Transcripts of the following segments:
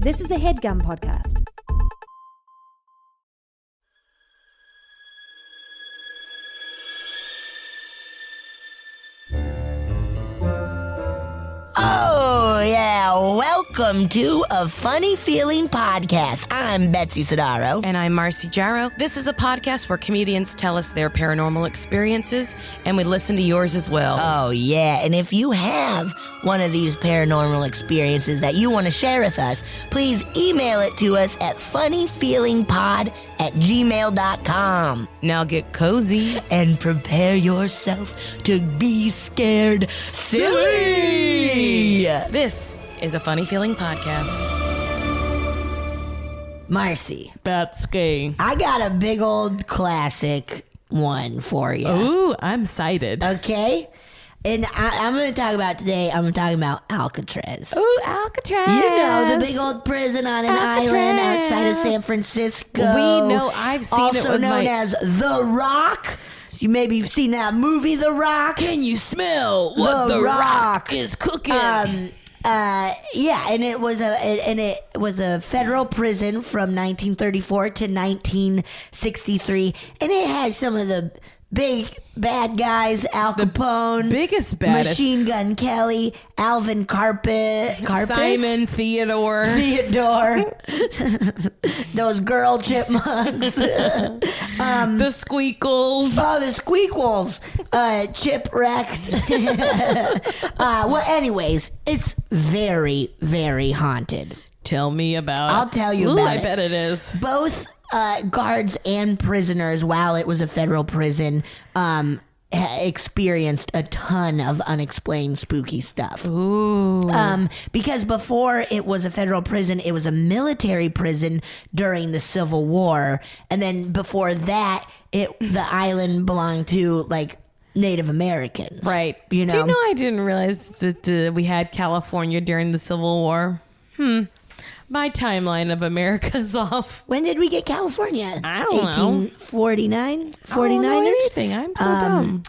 This is a HeadGum podcast. Oh, yeah. Welcome to A Funny Feeling Podcast. I'm Betsy Sidaro. And I'm Marcy Jarrow. This is a podcast where comedians tell us their paranormal experiences, and we listen to yours as well. Oh, yeah. And if you have one of these paranormal experiences that you want to share with us, please email it to us at funnyfeelingpod@gmail.com. Now get cozy. And prepare yourself to be scared silly. This is a Funny Feeling Podcast. Marcy. Betsy. I got a big old classic one for you. Ooh, I'm excited. Okay? And I'm going to talk about today, I'm talking about Alcatraz. Ooh, Alcatraz. You know, the big old prison on an island outside of San Francisco. We know, I've seen also it with known as The Rock. You maybe have seen that movie, The Rock. Can you smell what the rock is cooking? Yeah, and it was a federal prison from 1934 to 1963, and it has some of the big bad guys: Al Capone, biggest baddest, Machine Gun Kelly, Alvin Carpus, Simon Theodore, those girl chipmunks, the Squeakles. Oh, the Squeakles, Chipwrecked. Well, anyways, it's very, very haunted. Tell me about it. I'll tell you about it. I bet it is. Both guards and prisoners, while it was a federal prison, experienced a ton of unexplained spooky stuff. Ooh. Because before it was a federal prison, it was a military prison during the Civil War. And then before that, the island belonged to, like, Native Americans. Right. You know? Do you know I didn't realize that we had California during the Civil War? My timeline of America's off. When did we get California? I don't know. 1849? 49ers? I don't know anything. I'm so dumb.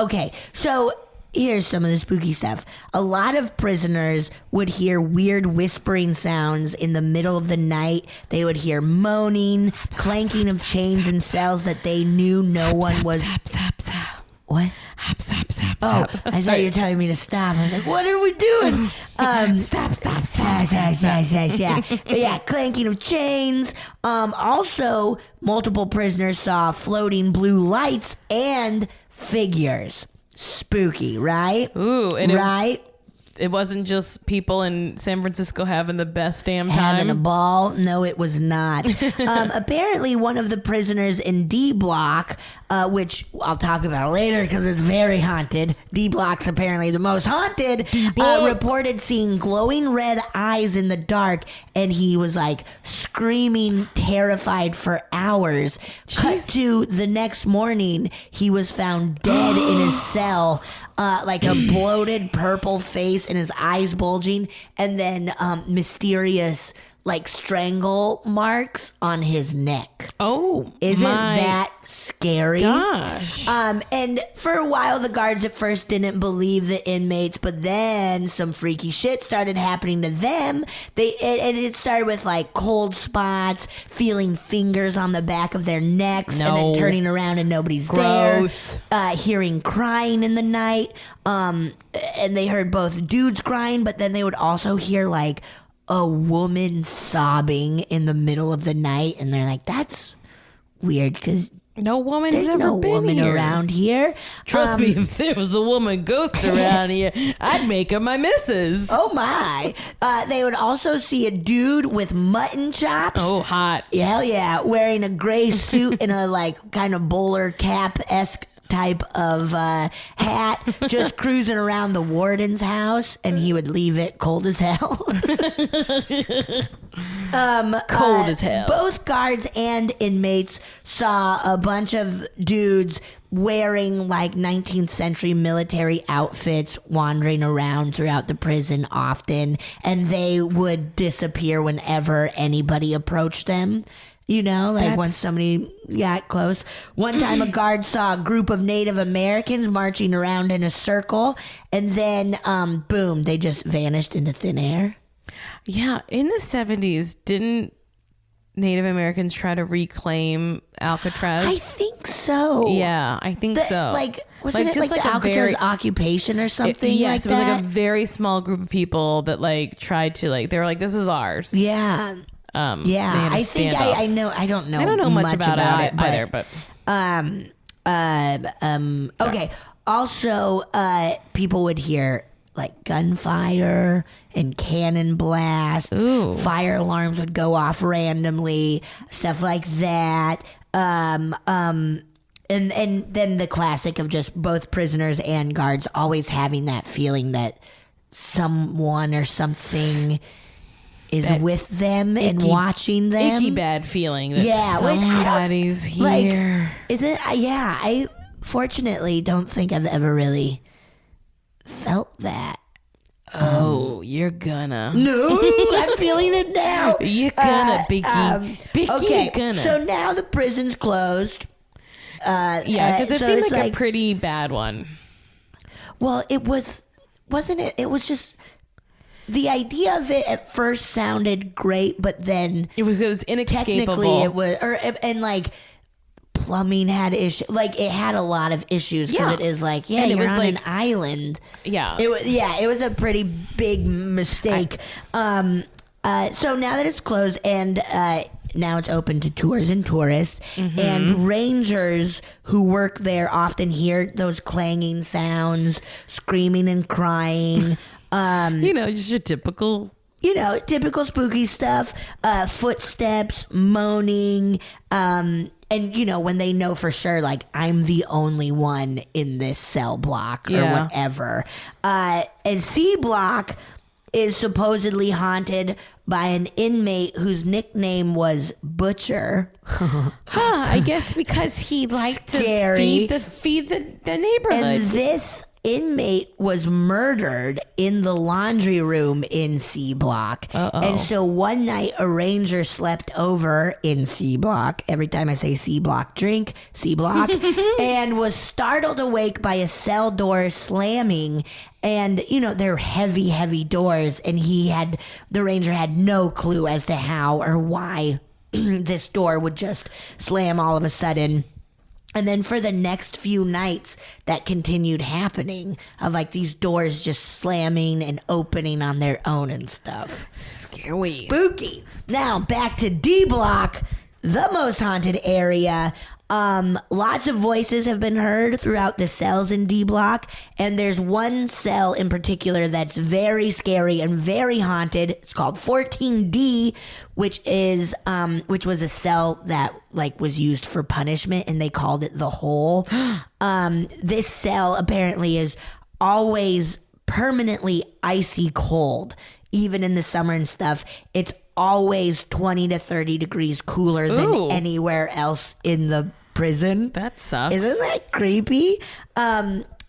Okay. So here's some of the spooky stuff. A lot of prisoners would hear weird whispering sounds in the middle of the night. They would hear moaning, clanking of chains in cells that they knew no one was... What? Oh, I thought you were telling me to stop. I was like, what are we doing? Stop. Yeah, clanking of chains. Also, multiple prisoners saw floating blue lights and figures. Spooky, right? Ooh, and right? It wasn't just people in San Francisco having the best damn time. Having a ball? No, it was not. Apparently, one of the prisoners in D Block, which I'll talk about later because it's very haunted. D Block's apparently the most haunted. Reported seeing glowing red eyes in the dark, and he was like screaming, terrified for hours. Jeez. Cut to the next morning, he was found dead in his cell. Like a bloated purple face and his eyes bulging, and then mysterious like strangle marks on his neck. Oh, isn't that scary? Gosh. And for a while, the guards at first didn't believe the inmates, but then some freaky shit started happening to them. It started with like cold spots, feeling fingers on the back of their necks, and then turning around and nobody's Gross. there. Hearing crying in the night. And they heard both dudes crying, but then they would also hear like a woman sobbing in the middle of the night, and they're like, that's weird because no woman there's has ever no been woman here. around here. Trust me, if there was a woman ghost around here, I'd make her my missus. Oh my. They would also see a dude with mutton chops. Oh, hot. Hell yeah, wearing a gray suit and a like kind of bowler cap-esque type of hat, just cruising around the warden's house, and he would leave it cold as hell. Cold as hell. Both guards and inmates saw a bunch of dudes wearing like 19th century military outfits wandering around throughout the prison often, and they would disappear whenever anybody approached them. You know, like when somebody got close. One time a guard saw a group of Native Americans marching around in a circle, and then, boom, they just vanished into thin air. Yeah, in the 70s, didn't Native Americans try to reclaim Alcatraz? I think so. Yeah, I think so. Like, wasn't it just like the a Alcatraz very- occupation or something Yes, like it was that? like a very small group of people that like tried to like, they were like, this is ours. Yeah. They had Yeah. to I think stand off. I know. I don't know. I don't know much about it but, either, but Okay. Also, people would hear like gunfire and cannon blasts. Ooh. Fire alarms would go off randomly, stuff like that. And then the classic of just both prisoners and guards always having that feeling that someone or something is That with them and watching them. icky bad feeling that Yeah, which I don't- somebody's here. Like, isn't? Yeah, I fortunately don't think I've ever really felt that. You're gonna. No, I'm feeling it now. You're gonna, Biggie. Biggie, Okay, you're gonna. so now the prison's closed. Yeah, because it so seemed it's like a pretty bad one. Well, it wasn't it? It was just the idea of it at first sounded great, but then It was inescapable. technically it was, and like plumbing had issues. Like it had a lot of issues because Yeah. it is like, And it you're was on like- an island. Yeah. It was a pretty big mistake. So now that it's closed and now it's open to tours and tourists, and rangers who work there often hear those clanging sounds, screaming and crying. Just your typical. Typical spooky stuff, footsteps, moaning, and when they know for sure, like, I'm the only one in this cell block or Yeah. whatever. And C block is supposedly haunted by an inmate whose nickname was Butcher. I guess because he liked Scary. to feed the neighborhood. And this inmate was murdered in the laundry room in C block. And so one night a ranger slept over in C block. Every time I say C block, drink C block. And was startled awake by a cell door slamming. And they're heavy doors, and the ranger had no clue as to how or why this door would just slam all of a sudden. And then for the next few nights, that continued happening of like these doors just slamming and opening on their own and stuff. Scary. Spooky. Now back to D block, the most haunted area. Lots of voices have been heard throughout the cells in D block, and there's one cell in particular that's very scary and very haunted. It's called 14D, which was a cell that like was used for punishment, and they called it the hole. This cell apparently is always permanently icy cold, even in the summer and stuff. It's always 20 to 30 degrees cooler than Ooh. anywhere else in the prison. That sucks. Isn't that creepy?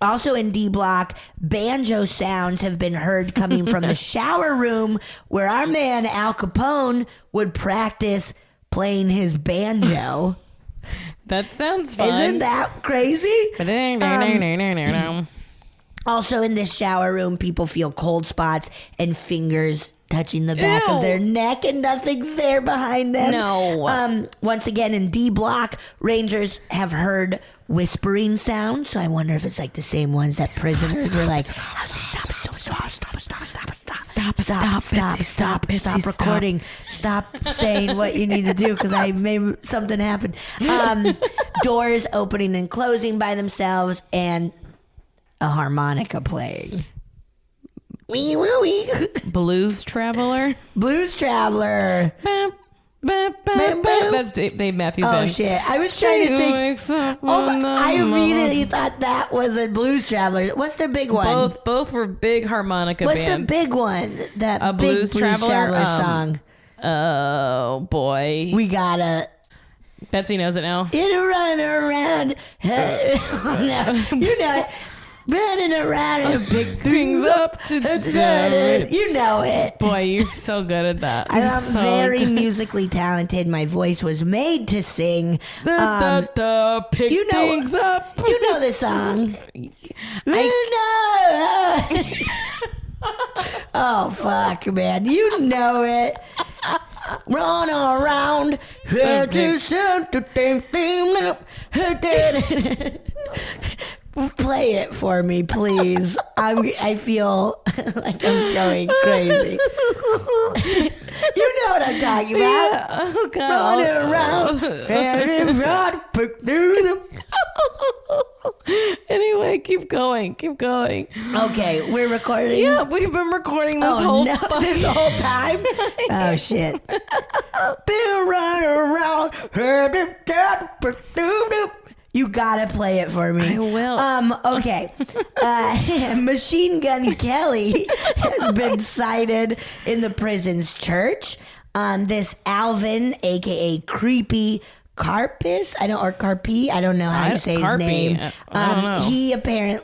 Also in D block, banjo sounds have been heard coming from the shower room where our man Al Capone would practice playing his banjo. That sounds fun. Isn't that crazy? Also in this shower room, people feel cold spots and fingers touching the back Ew. of their neck, and nothing's there behind them. No. Once again, in D block, rangers have heard whispering sounds, so I wonder if it's like the same ones that prisoners were like, stop recording, stop saying what you need to do because I made something happen. Doors opening and closing by themselves, and a harmonica playing. Wee wee wee. Blues Traveler. Blues Traveler. That's Dave Matthews Oh Band. shit! I was trying to think. I immediately thought that was a Blues Traveler. What's the big one? Both were big harmonica What's bands. the big one? That A big Blues Blues Traveler? Traveler song. Oh boy. We gotta. Betsy knows it now. Run around. No, you know it. Running around and pick things up. to You know it. Boy, you're so good at that. I'm So very good. musically talented. My voice was made to sing. Pick you know- things up. You know the song. You know. Oh, fuck, man. You know it. Run around. Play it for me, please. I feel like I'm going crazy. You know what I'm talking about. Yeah. Oh, God. Run around. Anyway, keep going. Okay, we're recording. Yeah, we've been recording this this whole time. Oh shit! Run around. You gotta play it for me. I will. Okay. Machine Gun Kelly has been cited in the prison's church. This Alvin, aka Creepy Carpus, I don't know how you say his name. I don't know.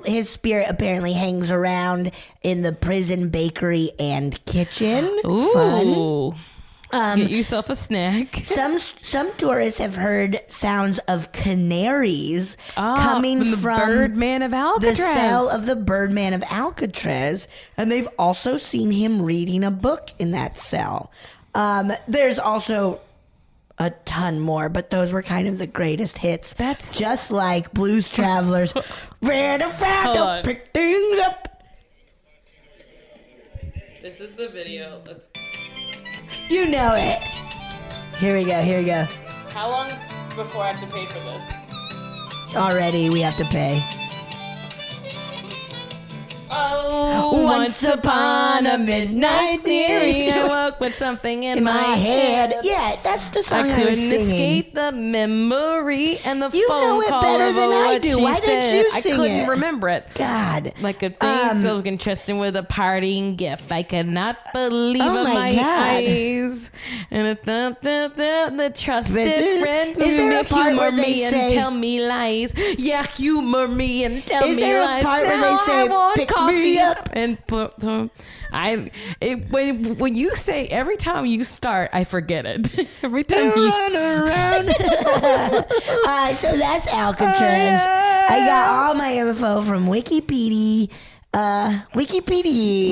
His spirit apparently hangs around in the prison bakery and kitchen. Ooh. Fun. Get yourself a snack. Some tourists have heard sounds of canaries coming the from Birdman of Alcatraz. the cell of the Birdman of Alcatraz, and they've also seen him reading a book in that cell. There's also a ton more, but those were kind of the greatest hits. That's just like Blues Travelers. Ran around to pick things up. This is the video. You know it. Here we go. How long before I have to pay for this? Already, we have to pay. Oh, once upon a midnight theory, I woke with something in my head. Yeah, that's the song I I was couldn't singing. escape the memory and the You phone know it call better of than I what do. she Why didn't said. you I sing couldn't it? remember it. God. Like a thing so interesting with a parting gift. I cannot believe Oh my my God. eyes. And the trusted Is friend there a part humor where they me and say- tell me lies. Yeah, humor me and tell Is me there a lies. part where Now they say, I want "Pick me coffee up"? and put when you say every time you start, I forget it. Every time you Run around. So that's Alcatraz. I got all my info from Wikipedia. Wikipedia.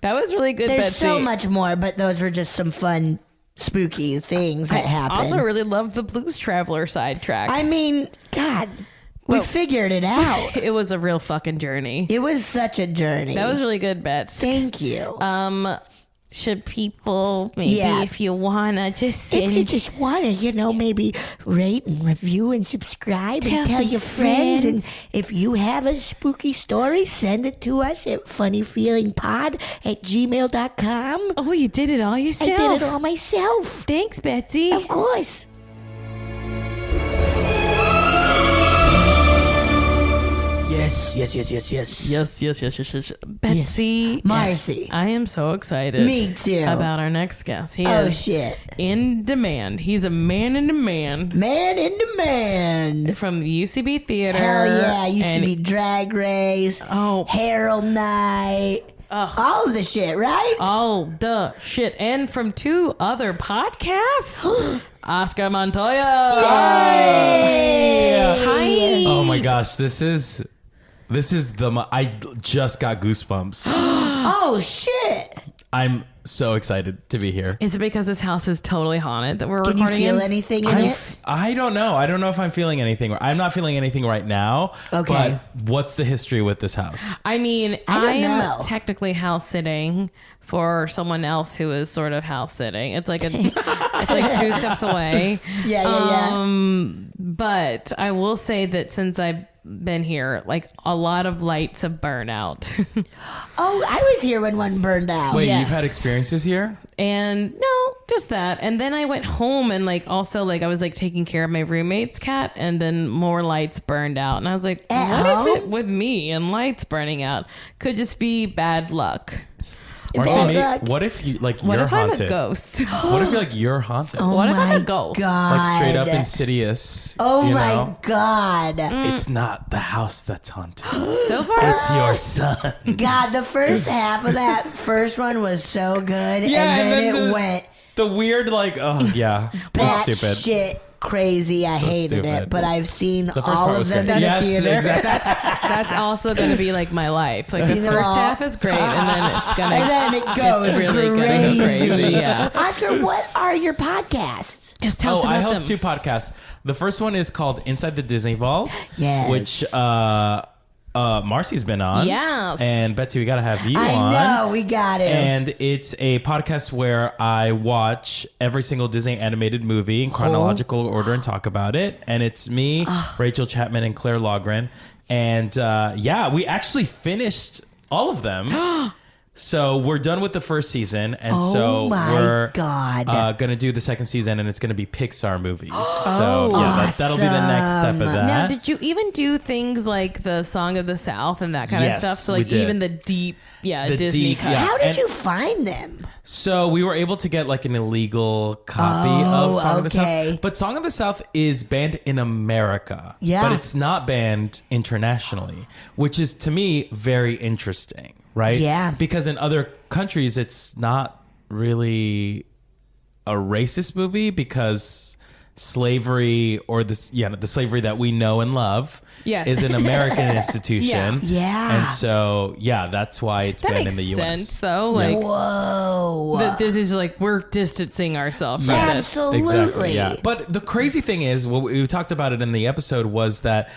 that was really good, There's Betsy. so much more, but those were just some fun, spooky things that happened. I also really love the Blues Traveler sidetrack. I mean, God, we figured it out. It was a real fucking journey. It was such a journey. That was really good, Bets. Thank you. Should people maybe if you wanna just if send you just want to, maybe rate and review and subscribe and tell some your friends. And friends. if you have a spooky story, send it to us at funnyfeelingpod@gmail.com. Oh, you did it all yourself. I did it all myself. Thanks, Betsy. Of course. Yes. Betsy. Marcy. I am so excited. Me too. About our next guest. He Oh, is shit. in demand. He's a man in demand. Man in demand. From the UCB Theater. Hell yeah. Used and to be Drag Race. Oh. Herald Night. All of the shit, right? all the shit. And from 2 other podcasts. Oscar Montoya. Hi. Oh my gosh, this is I just got goosebumps. Oh, shit. I'm so excited to be here. Is it because this house is totally haunted that we're Can you recording feel in? anything in it? I don't know. I don't know if I'm feeling anything. I'm not feeling anything right now. Okay. But what's the history with this house? I mean, I don't am know. technically house sitting for someone else who is sort of house sitting. It's like it's like 2 steps away. Yeah. But I will say that since I've been here, like a lot of lights have burned out. Oh, I was here when one burned out. Wait, yes. you've had experiences here? And no, just that. And then I went home and I was taking care of my roommate's cat, and then more lights burned out. And I was like, At what is home? it with me and lights burning out? Could just be bad luck. Marcy, luck. what if you What you're if I'm a haunted? ghost? What if you're haunted? What if I'm my a ghost? God. Like straight up insidious. Oh you my know? God. It's not the house that's haunted. So far, It's your son. God, the first half of that first one was so good. Yeah, and then and then it went The weird, it was bat stupid. shit crazy. I So hated stupid. it, but I've seen The first all part of was them great. in Yes, the theater. exactly. That's also going to be like my life. Like the Seen them first all. half is great, and then it's gonna. And then it goes It's really gonna go crazy. Yeah. Oscar, what are your podcasts? Just tell us I about host them. 2 podcasts. The first one is called Inside the Disney Vault, Yes. which Marcy's been on. Yes. And Betsy, we got to have you I on. know, we got it. And it's a podcast where I watch every single Disney animated movie in chronological order and talk about it. And it's me, Rachel Chapman, and Claire Logren. And we actually finished all of them. So we're done with the first season, and so we're going to do the second season, and it's going to be Pixar movies. So that'll be the next step of that. Now, did you even do things like the Song of the South and that kind of Yes, stuff? So we like did. even the deep, The Disney deep, cut. yeah. How did And- you find them? So we were able to get like an illegal copy of Song of the okay. South. But Song of the South is banned in America. Yeah. But it's not banned internationally, which is to me very interesting, right? Yeah. Because in other countries, it's not really a racist movie because slavery or the slavery that we know and love Yes. is an American institution. Yeah. And so, that's why it's That banned makes in the U.S. sense, though. Like, Whoa. Disney's like, we're distancing ourselves from Yes. this. Absolutely. Exactly, yeah. But the crazy thing is, what we talked about it in the episode was that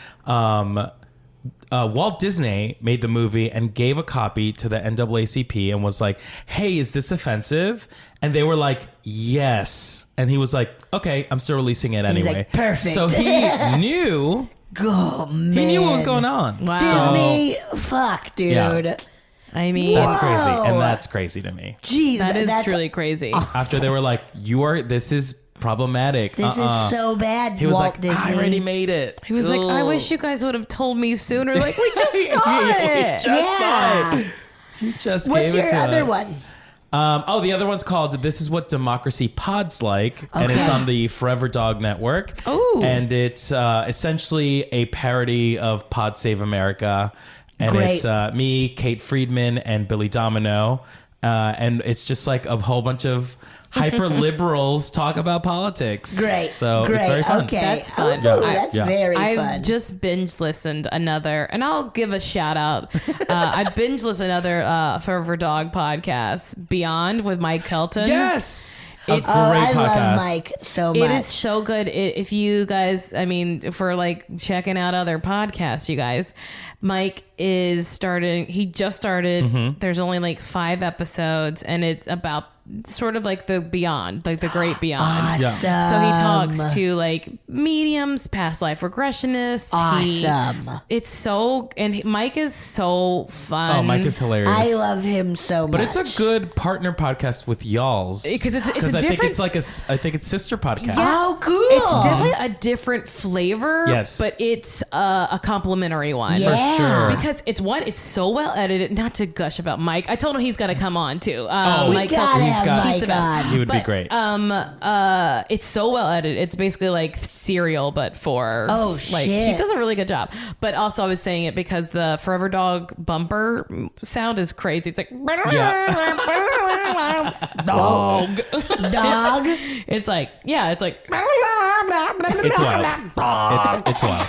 Walt Disney made the movie and gave a copy to the NAACP and was like, hey, is this offensive? And they were like, yes. And he was like, okay, I'm still releasing it anyway. like, perfect. So he knew. Oh, man. He knew what was going on. Wow. Disney, fuck, dude. Yeah. I mean, That's crazy. Whoa. And that's crazy to me. Jeez, that is that's truly crazy. After they were like, this is problematic. This is so bad. He was Walt like, Disney. I already made it. He was like, I Ugh. wish you guys would have told me sooner. Like, we just saw it. saw it. You just What's gave it your to other us. one? The other one's called This Is What Democracy Pod's Like, and it's on the Forever Dog Network. Ooh. And it's essentially a parody of Pod Save America. And Great. it's me, Kate Friedman, and Billy Domino. And it's just like a whole bunch of hyper liberals talk about politics. Great. So Great. it's very fun. Okay. That's fun. Oh, Yeah. that's Yeah. very I fun. just binge listened another, and I'll give a shout out. I binge listened another Forever Dog podcast, Beyond with Mike Kelton. Yes. A It's- great I podcast. love Mike so much. It is so good. If you guys, for like checking out other podcasts, you guys, Mike is starting. He just started. Mm-hmm. There's only like 5 episodes, and it's about sort of like the beyond, like the great beyond. Yeah. So he talks to like mediums, past life regressionists. Awesome. It's so, and Mike is so fun. Oh, Mike is hilarious. I love him so But much. it's a good partner podcast with y'all's. Because it's a I think different- it's like I think it's sister podcast. Oh, cool. It's definitely a different flavor. Yes. But it's a complimentary one. For Yeah. sure. Because it's so well edited. Not to gush about Mike. I told him he's got to come on too. Oh, Mike we gotta Kelton. have got- Mike He's the best. on. He would be But, great. It's so well edited. It's basically like Serial, but for Oh, like shit. he does a really good job. But also, I was saying it because the Forever Dog bumper sound is crazy. It's like dog. Dog. It's like it's like It's wild. It's wild.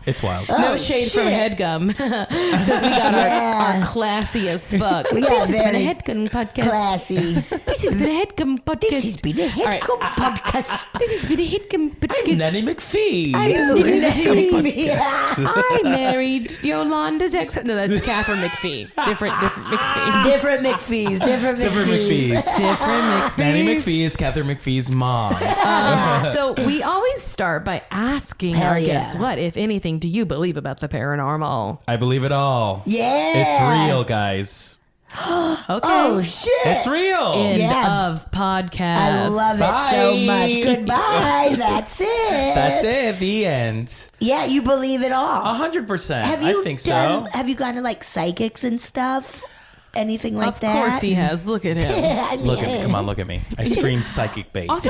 It's wild. no shade from shit. Headgum because we got our classy as fuck. We This got has been a very Headgum podcast. Classy. This has been a Headgum podcast. This has been a All right. Headgum podcast. This has been a Headgum podcast. I'm Nanny McPhee. I married Yolanda's ex. No, that's Catherine McPhee. Different McPhee. Different McPhees. Different Different McPhees. McPhees. Different McPhee. Nanny McPhee is Catherine McPhee's mom. So we always start by asking Hell our yeah. guests, what, if anything, do you believe about the paranormal? I believe it all. Yeah. It's real, guys. Okay. Oh, shit. It's real. End Yeah. of podcast. I love it so much. Bye. Goodbye. That's it. That's it. The end. Yeah, you believe it all. 100%. Have you I think done, so. Have you gone to like psychics and stuff? Anything like Of that? course he has. Look at him. I mean, Look at me. Come on, look at me. I scream psychic bait. Also,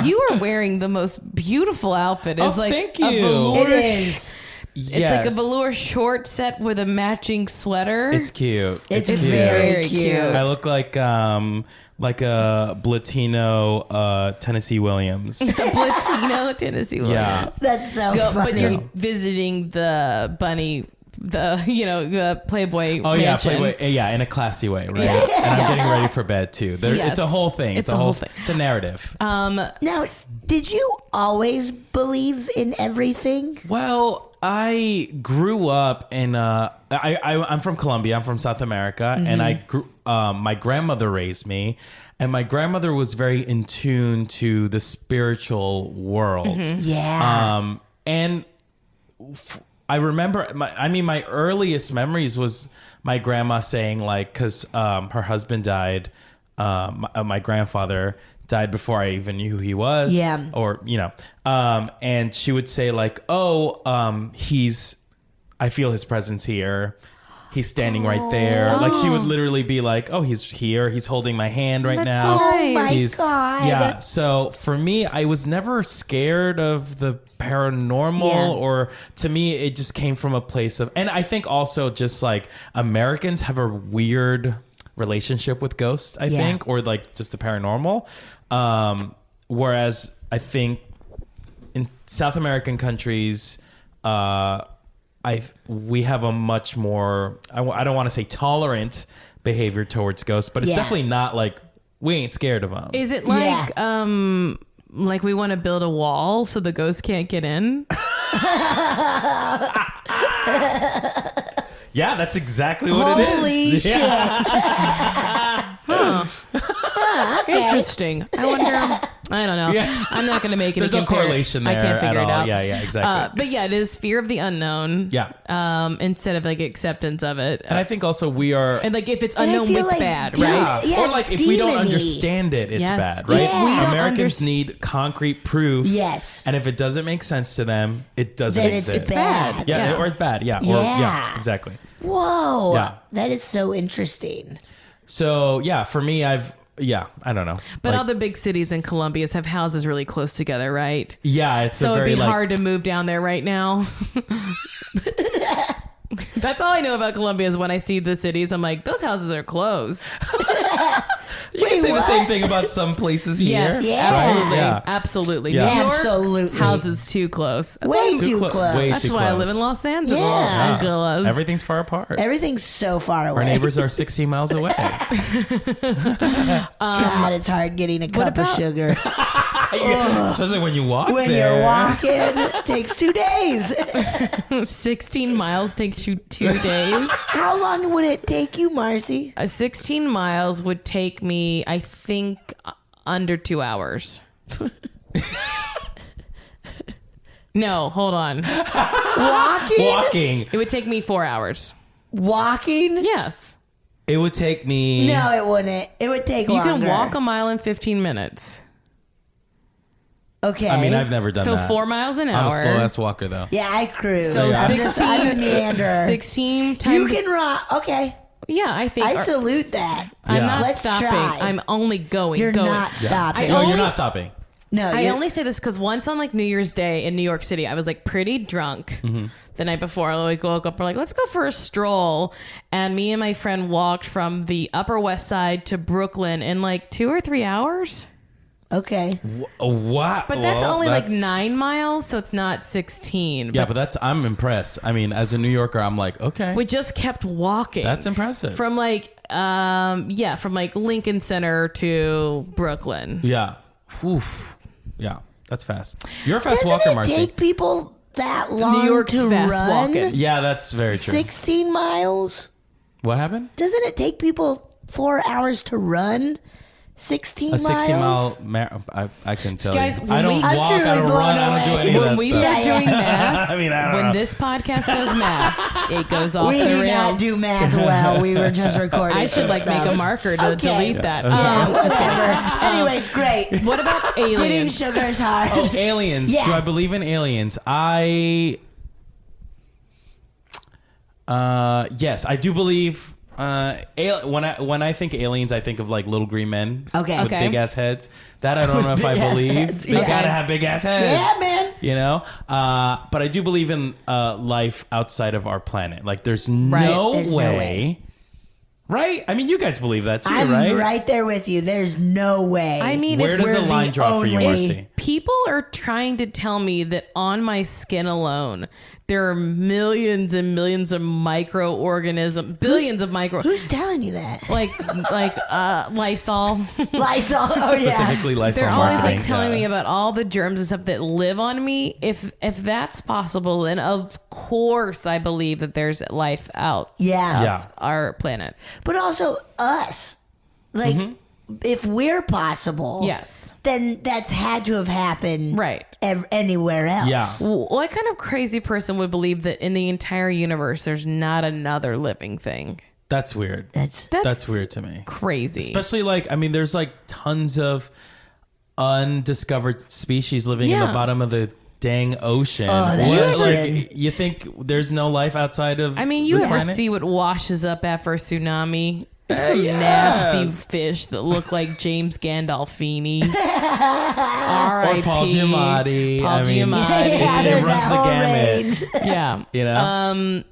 you are wearing the most beautiful outfit. It's Oh, like thank a you. velour It is. It's like a velour short set with a matching sweater. It's cute. It's cute. very cute. I look like a Blatino Tennessee Williams. Blatino Tennessee Williams. Yeah. That's so But funny. you're visiting the bunny, the Playboy Oh yeah, mansion. Playboy. Yeah, in a classy way, right? Yeah. And I'm getting ready for bed too. Yes. It's a whole thing. It's a whole thing. It's a narrative. Now, did you always believe in everything? Well, I grew up in I'm from Colombia. I'm from South America, and I grew. My grandmother raised me, and my grandmother was very in tune to the spiritual world. Yeah. And I remember, my earliest memories was my grandma saying, like, because her husband died, my grandfather died before I even knew who he was. Yeah. Or, and she would say, like, I feel his presence here. He's standing right there. Like, she would literally be like, oh, he's here. He's holding my hand right now. so Oh my He's- God. Yeah. So for me, I was never scared of the paranormal, Yeah. or to me, it just came from a place of, and I think also just like Americans have a weird relationship with ghosts, I think, or like just the paranormal. Whereas I think in South American countries, we have a much more, I don't want to say tolerant behavior towards ghosts, but it's Yeah. definitely not like we ain't scared of them. Is it like like we want to build a wall so the ghosts can't get in? Yeah, that's exactly what Holy it is. shit. Interesting. I wonder. I don't know. Yeah. I'm not going to make any. There's no correlation there I can't figure at it all. out. Yeah, exactly. But yeah, it is fear of the unknown. Yeah. Instead of like acceptance of it. And I think also we are... And like if it's And I unknown, feel it's like bad, demon- right? Yeah, or like if we don't demon-y. understand it, it's Yes. bad, right? Yeah. We don't Americans need concrete proof. Yes. And if it doesn't make sense to them, it doesn't Then it's exist. bad. Yeah, Yeah. or it's bad. Yeah. Or, Yeah. yeah, exactly. Whoa. Yeah. That is so interesting. So, yeah, for me, I don't know. But Like, all the big cities in Colombia have houses really close together, right? yeah, it's So a it'd very be like... hard to move down there right now. That's all I know about Colombia is when I see the cities, I'm like, those houses are close. You can Wait, say the what? same thing about some places here. Yes, Yeah. absolutely. Yeah. Absolutely. Yeah. New York, Absolutely. houses too close. That's Way why, too clo- close. way that's too why I close. live in Los Angeles. Yeah. Angeles. Everything's far apart. Everything's so far away. Our neighbors are 16 miles away. God, it's hard getting a cup of sugar. Especially when you walk When there. you're walking, it takes 2 days. 16 miles takes you 2 days. How long would it take you, Marcy? 16 miles would take me, I think, under 2 hours. No, hold on. Walking. It would take me 4 hours. Walking? Yes. It would take me... No, it wouldn't. It would take You longer. can walk a mile in 15 minutes. Okay. I mean, I've never done So that. 4 miles an I'm hour. a slow-ass walker, though. Yeah, I cruise. So I'm 16 I'm a meanderer. 16 times. You can run. Okay. Yeah, I think. I salute that. I'm Yeah. not Let's stopping. try. I'm only going. You're going. not stopping. No, only- you're not stopping. No, I you're- only say this because once on like New Year's Day in New York City, I was like pretty drunk the night before. I like woke up, we're like, let's go for a stroll. And me and my friend walked from the Upper West Side to Brooklyn in like 2 or 3 hours. Okay. Wow. But that's Well, only like that's- 9 miles, so it's not 16. Yeah, but I'm impressed. I mean, as a New Yorker, I'm like, okay. We just kept walking. That's impressive. From like, from like Lincoln Center to Brooklyn. Yeah. Oof. Yeah, that's fast. You're a fast Doesn't walker, it Marcy. take people that long New York's to fast run? walking. Yeah, that's very true. 16 miles? What happened? Doesn't it take people 4 hours to run? 16 A miles? 60-mile I can tell Guys, you. when I don't we- I'm walk, I truly don't blown run, I don't do away. any of When that we stuff. start doing math, I mean, I don't when know. this podcast does math, it goes off We the do rails. not do math well. We were just recording. I should like stuff. make a marker to Okay. delete that. Yeah, whatever. Anyways, great. What about Getting aliens? sugar's hard. Oh, aliens. Yeah. Do I believe in aliens? Yes, I do believe When I think aliens, I think of like little green men with Okay. big ass heads. That I don't know if I Big-ass believe. heads, They yeah. gotta have big ass heads. Yeah, man. You know, but I do believe in life outside of our planet. Like, there's no There's no way. way. Right? I mean, you guys believe that too, I'm right? right there with you. There's no way. I mean, Where if does we're the line the drop for you, only- Marcy? people are trying to tell me that on my skin alone, there are millions and millions of microorganisms, billions of micro, Who's telling you that? like Lysol. Lysol. Oh yeah. Specifically, Lysol They're always marketing. like telling me about all the germs and stuff that live on me. If that's possible, then of course I believe that there's life out Yeah. Yeah. our planet. But also us. Like, if we're possible, Yes. then that's had to have happened Right. anywhere else. Yeah. What kind of crazy person would believe that in the entire universe there's not another living thing? That's weird. That's Weird to me. Crazy. Especially like, I mean, there's like tons of undiscovered species living in the Yeah. bottom of the dang ocean. Oh, that ocean. Like, you think there's no life outside of I mean, you this ever planet? see what washes up after a tsunami? Some nasty fish that look like James Gandolfini. R.I.P. Or Paul Giamatti. Paul I mean, Giamatti. Yeah, it there's runs that the whole gamut. range. Yeah. You know?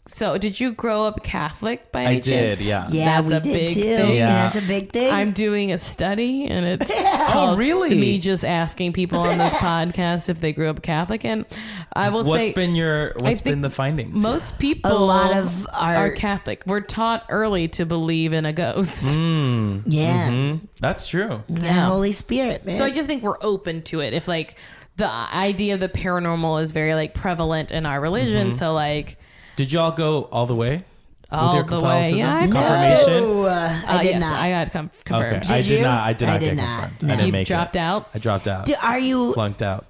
So, did you grow up Catholic by any I did, chance? yeah. Yeah, That's we a did big too. thing. Yeah. That's a big thing. I'm doing a study, and it's Oh, called really? me just asking people on this podcast if they grew up Catholic, and I will What's say been the findings? most people A lot of are Catholic. We're taught early to believe in a ghost. yeah. That's true. The Yeah. Holy Spirit, man. So I just think we're open to it. If like the idea of the paranormal is very like prevalent in our religion, so like Did y'all go all the way? all with the your way, Catholicism? yeah, I Confirmation? No, I did yes, not. I got confirmed. Okay. I Did did you? not. I did I not did get not. confirmed. No. I didn't You make dropped it. out? I dropped out. Are you Flunked out.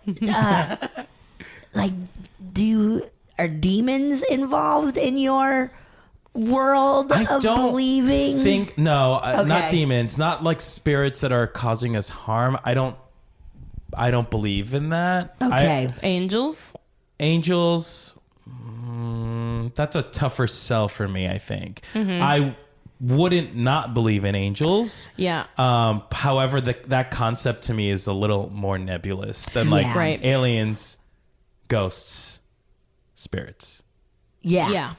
like? Are demons involved in your world I of don't believing? think not Okay. demons, not like spirits that are causing us harm. I don't believe in that. Okay. Angels. Angels, that's a tougher sell for me, I think. I wouldn't not believe in angels. Yeah. However, that concept to me is a little more nebulous than like Yeah. Right. aliens, ghosts, spirits Yeah. Yeah.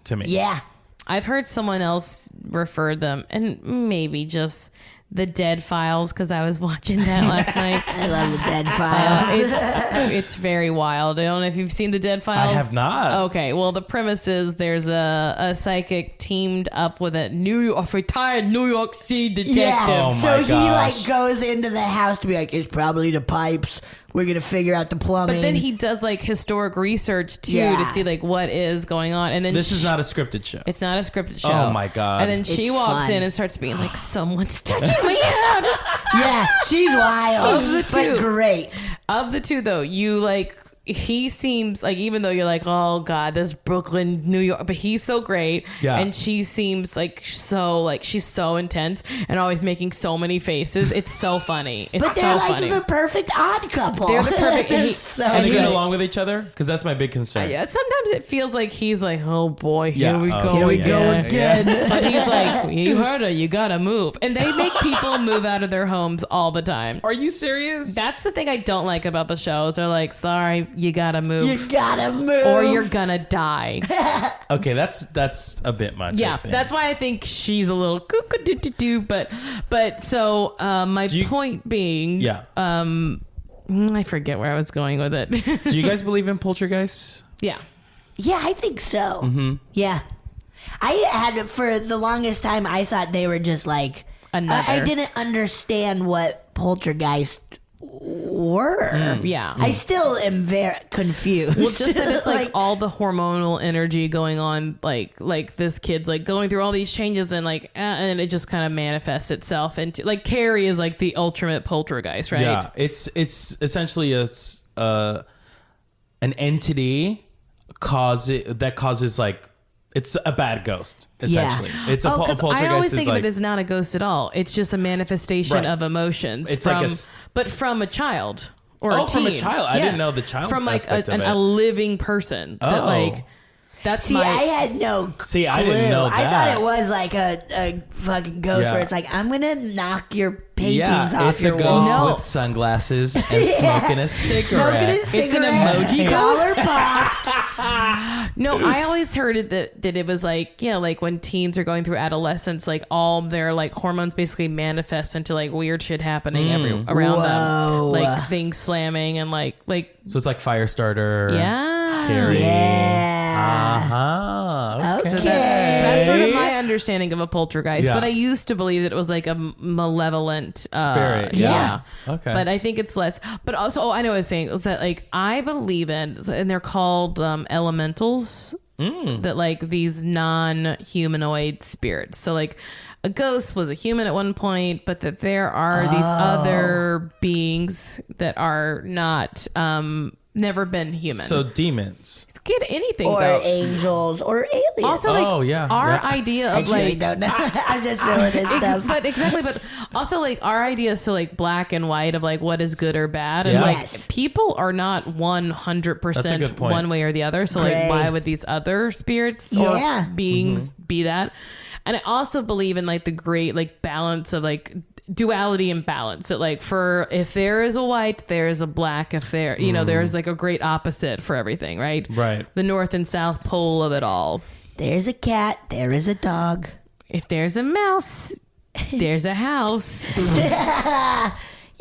to me. Yeah. I've heard someone else refer them, and maybe just the Dead Files, because I was watching that last night. I love the Dead Files. It's very wild. I don't know if you've seen the Dead Files. I have not. Okay, well, the premise is there's a psychic teamed up with a retired New York City detective. Yeah. Oh so my he gosh. like goes into the house to be like, it's probably the pipes. We're gonna figure out the plumbing. But then he does like historic research too Yeah. to see like what is going on, and then This is not a scripted show. It's not a scripted show. Oh, my God. And then she It's walks fun. in and starts being like, "Someone's touching me out." Yeah, she's wild. Of the two. But great. Of the two, though, you like. He seems like, even though you're like, oh God, this Brooklyn, New York, but he's so great. Yeah. And she seems like she's so intense and always making so many faces. It's so funny. It's But so they're like funny. the perfect odd couple. They're the perfect- They're he- so and they and get he's- along with each other? Because that's my big concern. Yeah, sometimes it feels like he's like, oh boy, here Yeah, we oh, go here we go again. again. But he's like, you heard her, you gotta move. And they make people move out of their homes all the time. Are you serious? That's the thing I don't like about the shows. They're like, sorry, you gotta move. You gotta move. Or you're gonna die. Okay, that's a bit much. I Yeah, think. that's why I think she's a little cuckoo-doo-doo-doo. But so my point being, Yeah. I forget where I was going with it. Do you guys believe in poltergeists? Yeah. Yeah, I think so. Mm-hmm. Yeah. I had, for the longest time, I thought they were just like, Another. I didn't understand what poltergeist were. Yeah. I still am very confused. Well, just that it's like all the hormonal energy going on, like this kid's like going through all these changes, and like, and it just kind of manifests itself into like Carrie is like the ultimate poltergeist, right? Yeah, it's essentially an entity that causes like, it's a bad ghost essentially. Yeah. It's a poltergeist. I always think is of like, it as not a ghost at all. It's just a manifestation Right. of emotions. It's from, like but from a child or Oh, a from a teen. child. I didn't know the child from like aspect of it. a living person that Oh. like. That's See, my. I had no clue. I didn't know I that. thought it was like a fucking ghost Yeah. where it's like, I'm gonna knock your paintings Yeah, off it's your a ghost wall. No. with sunglasses and smoking a cigarette. Smoking a It's an cigarette, emoji collar ghost? popped. No, I always heard it that it was like, yeah, like when teens are going through adolescence, like all their like hormones basically manifest into like weird shit happening around Whoa. them, like things slamming and like So it's like Firestarter. yeah. Theory. Yeah. Uh-huh. Okay. So that's sort of my understanding of a poltergeist. Yeah. But I used to believe that it was like a malevolent Spirit, Yeah. Okay. But I think it's less. But also, I know what I was saying was that like I believe in, and they're called elementals. That like these non-humanoid spirits. So like a ghost was a human at one point, but that there are these other beings that are not never been human. So demons. Get anything Or though. angels or aliens. Also, like Oh, yeah, our yeah. idea I of truly like, don't know. I'm just feeling this stuff. but exactly, but also like our idea is so like black and white of like what is good or bad, and Yeah. like Yes. people are not 100% That's a good point. one way or the other. So Great. like, why would these other spirits Yeah. or beings be that? And I also believe in like the great like balance of like duality and balance. That like for if there is a white, there is a black. If there, you know, there's like a great opposite for everything, right? Right. The north and south pole of it all. There's a cat. There is a dog. If there's a mouse, there's a house.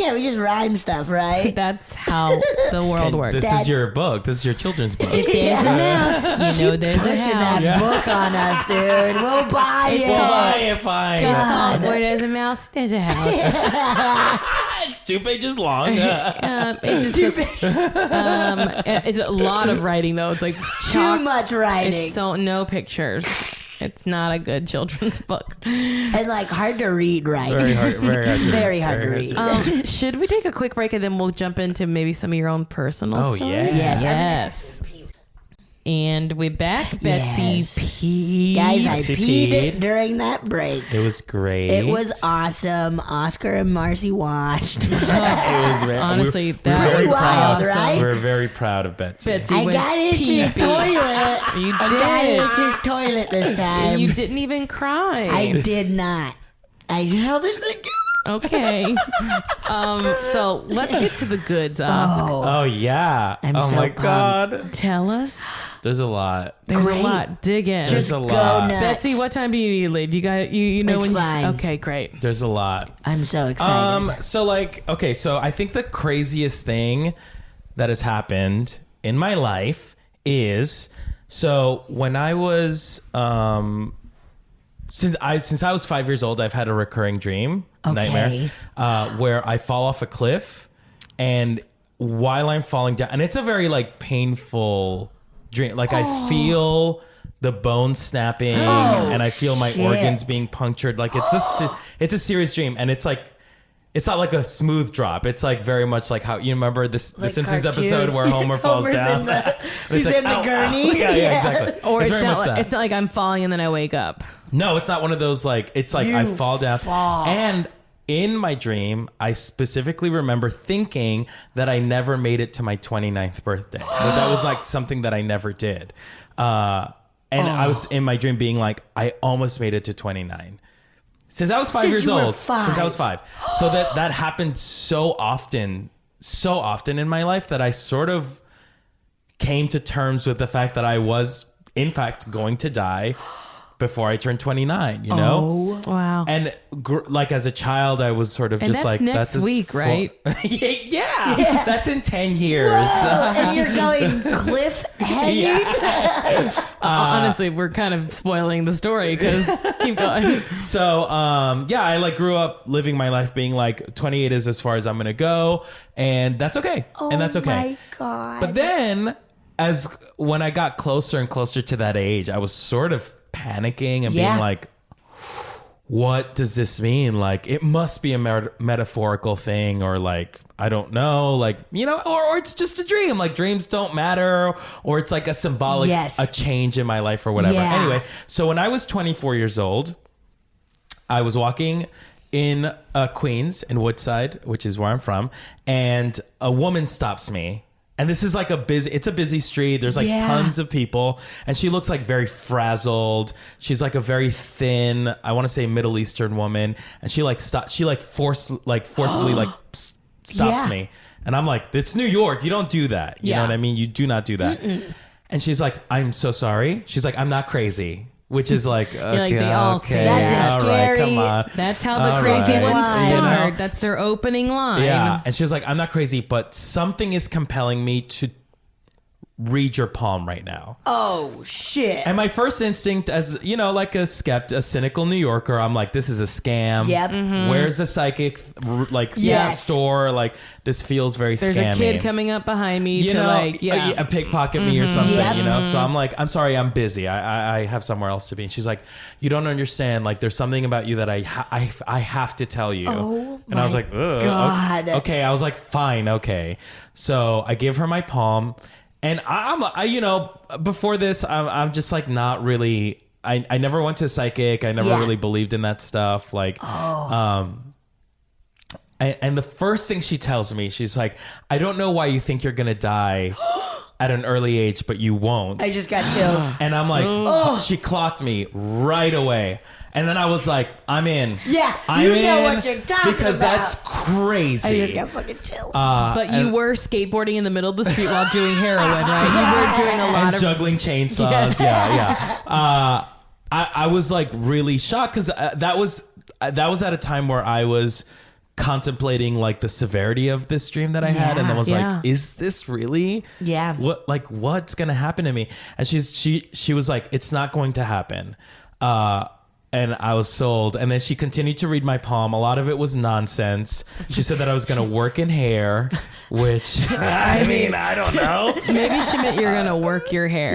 Yeah, we just rhyme stuff, right? That's how the world works. This That's- is your book. This is your children's book. If there's a mouse, you know there's a Pushing that house. book on us, dude. We'll buy it. Well, I fine. Where there's a mouse, there's a house. It's 2 pages long. It just goes, it's a lot of writing though. It's like Too chalk. much writing. It's so no pictures. It's not a good children's book. And like hard to read writing. Very hard. Very hard. To Very hard to very read. Should we take a quick break and then we'll jump into maybe some of your own personal Oh, stories? yeah. Yes. Yes. And we're back. Betsy Yes. peed. Guys, I Betsy peed peed. during that break. It was great. It was awesome. Oscar and Marcy watched. It was very, Honestly, we're that very was proud. wild, right? We're very proud of Betsy. Betsy I went got into the pee-pee. toilet. You I got did. into the toilet this time. And you didn't even cry. I did not. I held it together. Okay. So let's get to the goods, Oscar. Oh yeah. I'm oh so my pumped. god. Tell us. There's a lot. There's Great. a lot. Dig in. There's Just a go lot. nuts. Betsy, what time do you need to leave? You got you know It's when fine. Okay, great. There's a lot. I'm so excited. So like, okay, so I think the craziest thing that has happened in my life is, so when I was since I was 5 years old, I've had a recurring dream nightmare where I fall off a cliff, and while I'm falling down, and it's a very like painful dream. Like I feel the bones snapping, and I feel my shit. organs being punctured. Like it's a serious dream, and it's like. It's not like a smooth drop. It's like very much like how you remember the Like Simpsons cartoons. episode where Homer falls Homer's down. in the- It's he's like, in the ow, ow. gurney. Yeah, exactly. Or it's it's very not much like, that. it's not like I'm falling and then I wake up. No, it's not one of those like it's like I You fall down. fall. And in my dream, I specifically remember thinking that I never made it to my 29th birthday. That was like something that I never did. And I was in my dream being like, I almost made it to 29. Since I was 5 Since years you were old. Since I was 5. 5. So that happened so often in my life that I sort of came to terms with the fact that I was, in fact, going to die before I turned 29, you know? Wow. And like as a child, I was sort of And just that's like, next as week, right? yeah, that's in 10 years. And you're going cliff hanging? Honestly, we're kind of spoiling the story because keep going. So, yeah, I like grew up living my life being like 28 is as far as I'm going to go. And that's okay. And that's okay. Oh my God. But then when I got closer and closer to that age, I was sort of panicking and Yeah. being like, what does this mean? Like, it must be a metaphorical thing, or like, I don't know, like, you know, or it's just a dream. Like, dreams don't matter, or it's like a symbolic, Yes. a change in my life or whatever. Yeah. Anyway, so when I was 24 years old, I was walking in Queens, in Woodside, which is where I'm from, and a woman stops me And this is like it's a busy street. There's like tons of people. And she looks like very frazzled. She's like a very thin, I want to say Middle Eastern woman. And she forcibly stops me. And I'm like, it's New York. You don't do that. You know what I mean? You do not do that. And she's like, I'm so sorry. She's like, I'm not crazy. Which is like, okay, they all say that. all right, come on. That's how the crazy ones start. You know? That's their opening line. Yeah. And she was like, I'm not crazy, but something is compelling me to read your palm right now. Oh, shit. And my first instinct, as you know, like a cynical New Yorker, I'm like, this is a scam. Yep. Where's the psychic store? Like, this feels very scammy. There's a kid coming up behind me a pickpocket me or something, you know? So I'm like, I'm sorry, I'm busy. I have somewhere else to be. And she's like, you don't understand. Like, there's something about you that I have to tell you. Oh, and I was like, ugh, God. okay. I was like, fine, okay. So I give her my palm. And before this, I'm just like not really. I never went to a psychic. I never really believed in that stuff. Like, and the first thing she tells me, she's like, I don't know why you think you're gonna die at an early age, but you won't. I just got chills. And I'm like, she clocked me right away. And then I was like, I'm in. Yeah, I'm you know in what you're talking because about. that's crazy. I just got fucking chills. But you were skateboarding in the middle of the street while doing heroin, right? You were doing a lot of juggling chainsaws. Yeah. I was like really shocked because that was at a time where I was contemplating like the severity of this dream that I had, and then was like, is this really? Yeah. What's gonna happen to me? And she was like, it's not going to happen. And I was sold. And then she continued to read my palm. A lot of it was nonsense. She said that I was going to work in hair, which I mean, I don't know. Maybe she meant you're going to work your hair.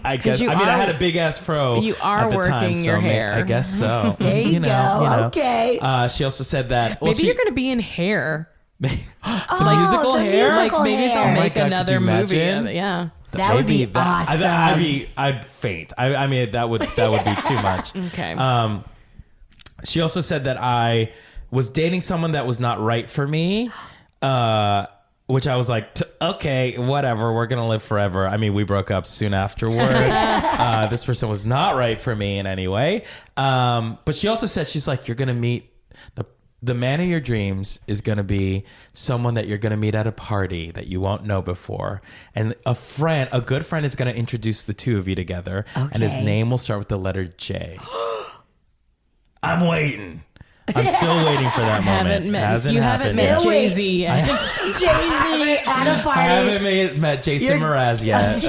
I guess. I had a big ass fro. You are at the working time, your hair. I guess so. There you go. Okay. She also said that. Maybe you're going to be in hair. Musical hair? Musical maybe hair. they'll make God, another could you movie imagine? of it. Yeah. That would be awesome. I'd faint. I mean, that would be too much. Okay. She also said that I was dating someone that was not right for me, which I was like, okay, whatever. We're going to live forever. I mean, we broke up soon afterward. This person was not right for me in any way. But she also said, she's like, you're going to meet the man of your dreams is going to be someone that you're going to meet at a party that you won't know before. And a good friend is going to introduce the two of you together. Okay. And his name will start with the letter J. I'm waiting. I'm still waiting for that moment. Hasn't happened met yet. Jay-Z yet. Jay-Z at a party. I haven't met Jason Mraz yet.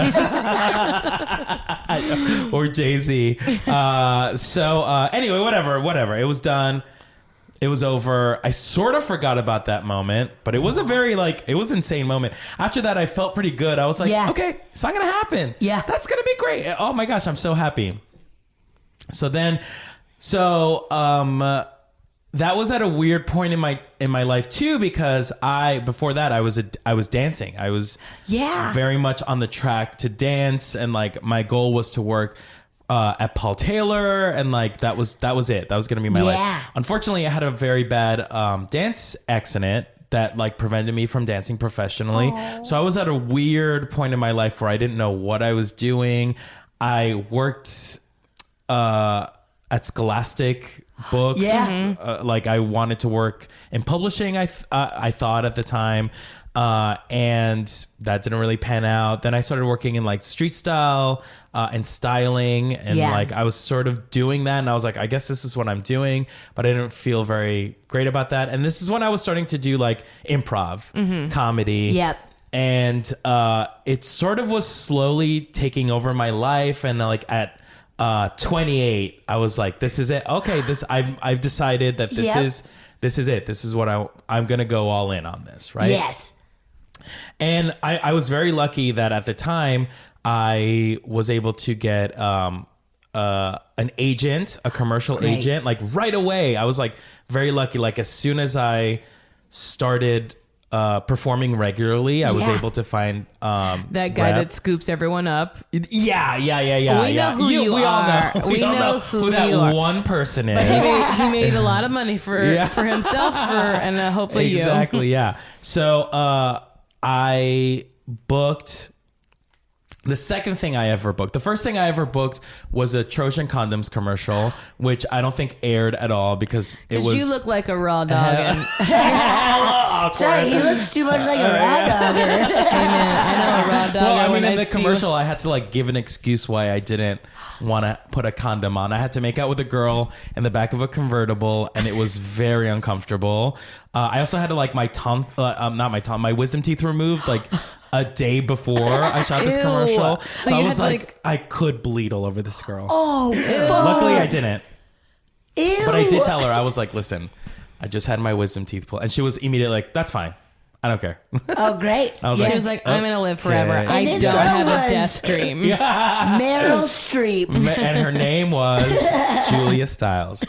Or Jay-Z. Anyway, whatever. It was done. It was over. I sort of forgot about that moment, but it was a very it was an insane moment. After that, I felt pretty good. I was like, okay, it's not going to happen. Yeah. That's going to be great. Oh my gosh, I'm so happy. That was at a weird point in my life too, because before that I was dancing. I was very much on the track to dance, and like my goal was to work at Paul Taylor, and like that was it. That was gonna be my life. Unfortunately, I had a very bad dance accident that like prevented me from dancing professionally. So I was at a weird point in my life where I didn't know what I was doing. I worked at Scholastic Books. Like I wanted to work in publishing, I thought at the time. And that didn't really pan out. Then I started working in like street style and styling, and like I was sort of doing that, and I was like, I guess this is what I'm doing, but I didn't feel very great about that. And this is when I was starting to do like improv, comedy. And it sort of was slowly taking over my life, and like at 28, I was like, this is it. Okay, I've decided that this is it. This is what I'm gonna go all in on this, right? Yes. And I was very lucky that at the time I was able to get an agent, a commercial agent, like right away. I was like very lucky. Like as soon as I started performing regularly, I was able to find that guy that scoops everyone up. Yeah. We know who you are. We know who that one person is. But he made a lot of money for himself and hopefully exactly, you. Yeah. So I booked. The second thing I ever booked. The first thing I ever booked was a Trojan condoms commercial, which I don't think aired at all because it was. You look like a raw dog. And, Sorry, he looks too much like a raw dogger. hey man, I know a raw dog. well, I mean, when in the see commercial, I had to like give an excuse why I didn't want to put a condom on. I had to make out with a girl in the back of a convertible, and it was very uncomfortable. I also had to like my tongue, my wisdom teeth removed like a day before I shot this Ew. commercial. So So I you was had, like, I could bleed all over this girl. Oh, fuck. Luckily, I didn't. Ew. But I did tell her, I was like, listen, I just had my wisdom teeth pulled. And she was immediately like, that's fine. I don't care. Oh, great. I was She like, was like, I'm gonna live forever. Okay. I And don't this girl have was- a death dream. Meryl Streep. And her name was Julia Stiles.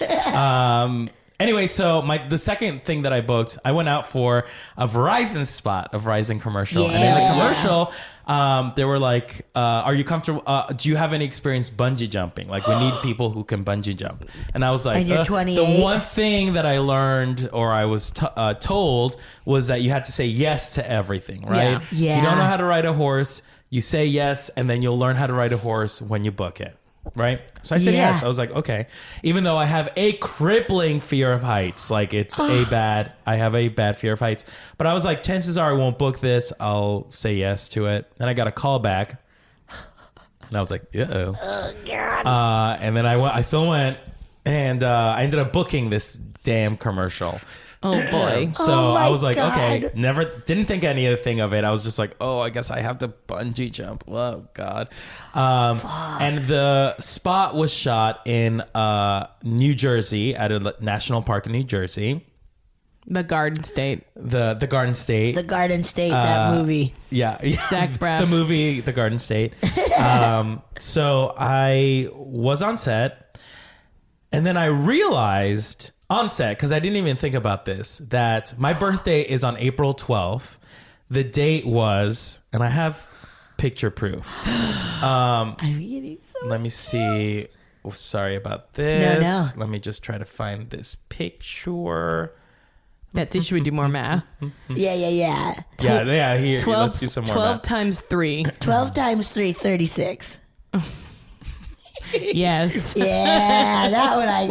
Anyway, so the second thing that I booked, I went out for a Verizon spot, a Verizon commercial. And in the Yeah. commercial, they were like, are you comfortable? Do you have any experience bungee jumping? Like, we need people who can bungee jump. And I was like, And you're 28? the one thing that I learned or I was told was that you had to say yes to everything, right? Yeah. If you don't know how to ride a horse, you say yes, and then you'll learn how to ride a horse when you book it. Right? So I said Yeah. yes. I was like, okay. Even though I have a crippling fear of heights, like I have a bad fear of heights. But I was like, chances are I won't book this. I'll say yes to it. And I got a call back. And I was like, uh-oh. Oh, God. And then I still went. And I ended up booking this damn commercial. Oh boy. So Oh my I was like, okay, God. didn't think anything of it. I was just like, oh, I guess I have to bungee jump. Oh God. And the spot was shot in New Jersey at a national park in New Jersey. The Garden State. The Garden State. The Garden State, that movie. Yeah. Zach Braff. The movie, The Garden State. So I was on set, and then I realized on set, because I didn't even think about this, that my birthday is on April 12th. The date was, and I have picture proof. I'm getting so Let me see. Oh, sorry about this. No. Let me just try to find this picture. Betsy, should we do more math? Yeah. Yeah. Here, 12, let's do some more 12 math. times 3. 12 times 3, 36. Yes. Yeah, that one I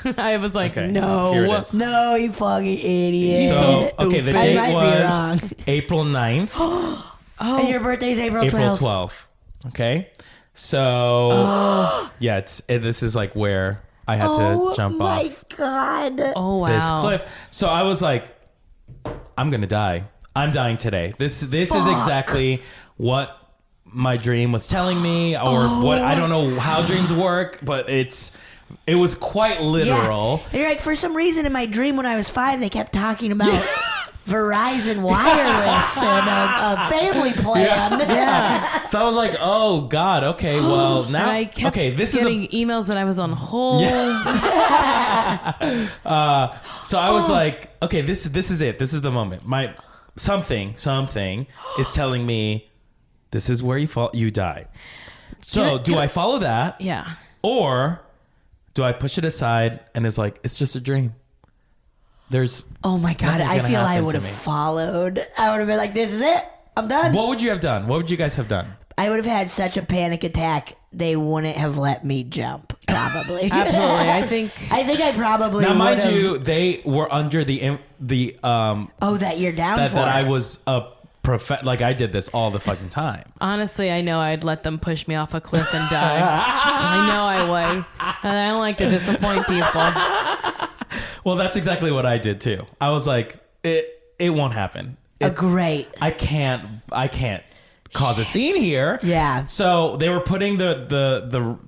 got. I was like, Okay, no. here it is. No, you fucking idiot. So, okay, the stupid. date I might be was wrong. April 9th. And your birthday's April 12th. April 12th. Okay. So, yeah, this is like where I had to jump my off God. Oh, wow. this cliff. So I was like, I'm going to die. I'm dying today. This is exactly what my dream was telling me, or what, I don't know how dreams work, but it was quite literal. Yeah. And you're like, for some reason in my dream when I was 5, they kept talking about Verizon Wireless and a family plan. Yeah. So I was like, oh God, okay, well now, And I kept this is getting emails that I was on hold. So I was like, okay, this is it. This is the moment. My something is telling me this is where you die. So do I follow that? Yeah. Or do I push it aside and it's like, it's just a dream? Oh my God, Nothing's I gonna feel I happen would to have me. followed. I would have been like, this is it. I'm done. What would you have done? What would you guys have done? I would have had such a panic attack, they wouldn't have let me jump, probably. Absolutely. I think I probably Now, mind would've- you, they were under the Oh, that you're down that for I it. was like I did this all the fucking time. Honestly, I know I'd let them push me off a cliff and die. I know I would. And I don't like to disappoint people. Well, that's exactly what I did too. I was like, it won't happen. Great. I can't cause a scene here. Yeah. So they were putting the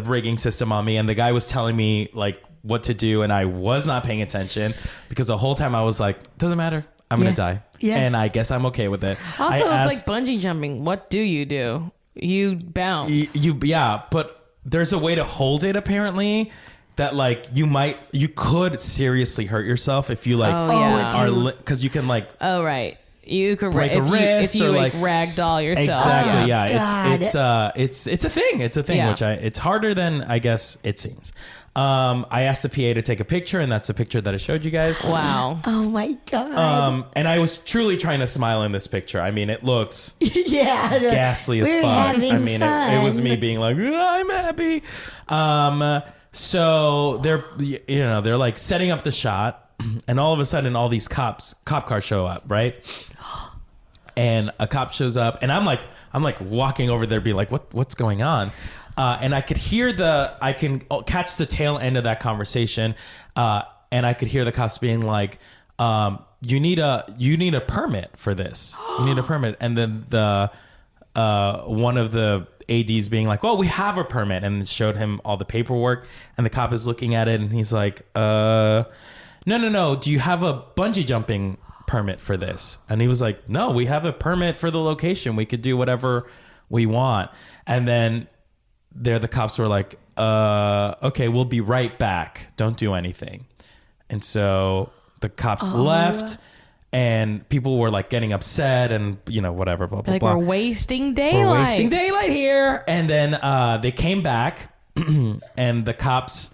rigging system on me, and the guy was telling me like what to do, and I was not paying attention because the whole time I was like, doesn't matter. I'm gonna die. Yeah. And I guess I'm okay with it. Also, I it's asked- like bungee jumping. What do? You bounce. Yeah, but there's a way to hold it apparently that like you could seriously hurt yourself if you like Oh, yeah. because you can like Oh, right. You could break a if wrist you or like like ragdoll yourself. Exactly. Yeah. God. It's a thing. It's a thing. Yeah. Which it's harder than I guess it seems. I asked the PA to take a picture, and that's the picture that I showed you guys. Wow. Oh my God. And I was truly trying to smile in this picture. I mean, it looks Yeah. ghastly as We're fuck. having I mean, it was fun. me being like, I'm happy. So they're like setting up the shot, and all of a sudden, all these cop cars show up, right? And a cop shows up, and I'm like walking over there, being like, what's going on? And I could hear I can catch the tail end of that conversation, and I could hear the cops being like, you need a permit for this. You need a permit. And then the one of the ADs being like, well, we have a permit, and showed him all the paperwork, and the cop is looking at it, and he's like, no, do you have a bungee jumping permit for this? And he was like, no, we have a permit for the location. We could do whatever we want. And then the cops were like, okay, we'll be right back. Don't do anything. And so the cops left, and people were like getting upset, and whatever, blah, blah, Like, blah. we're wasting daylight. We're wasting daylight here. And then they came back, and the cops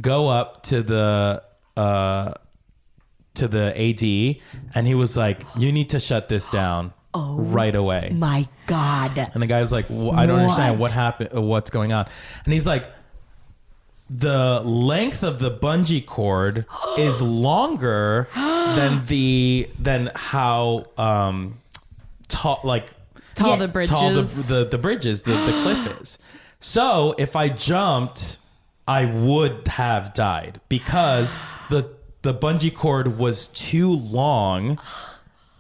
go up to the AD, and he was like, you need to shut this down right away. My God. And the guy's like, I don't understand what happened. What's going on? And he's like, the length of the bungee cord is longer than how tall the bridges. tall the bridges, the cliff is. So if I jumped, I would have died because the bungee cord was too long,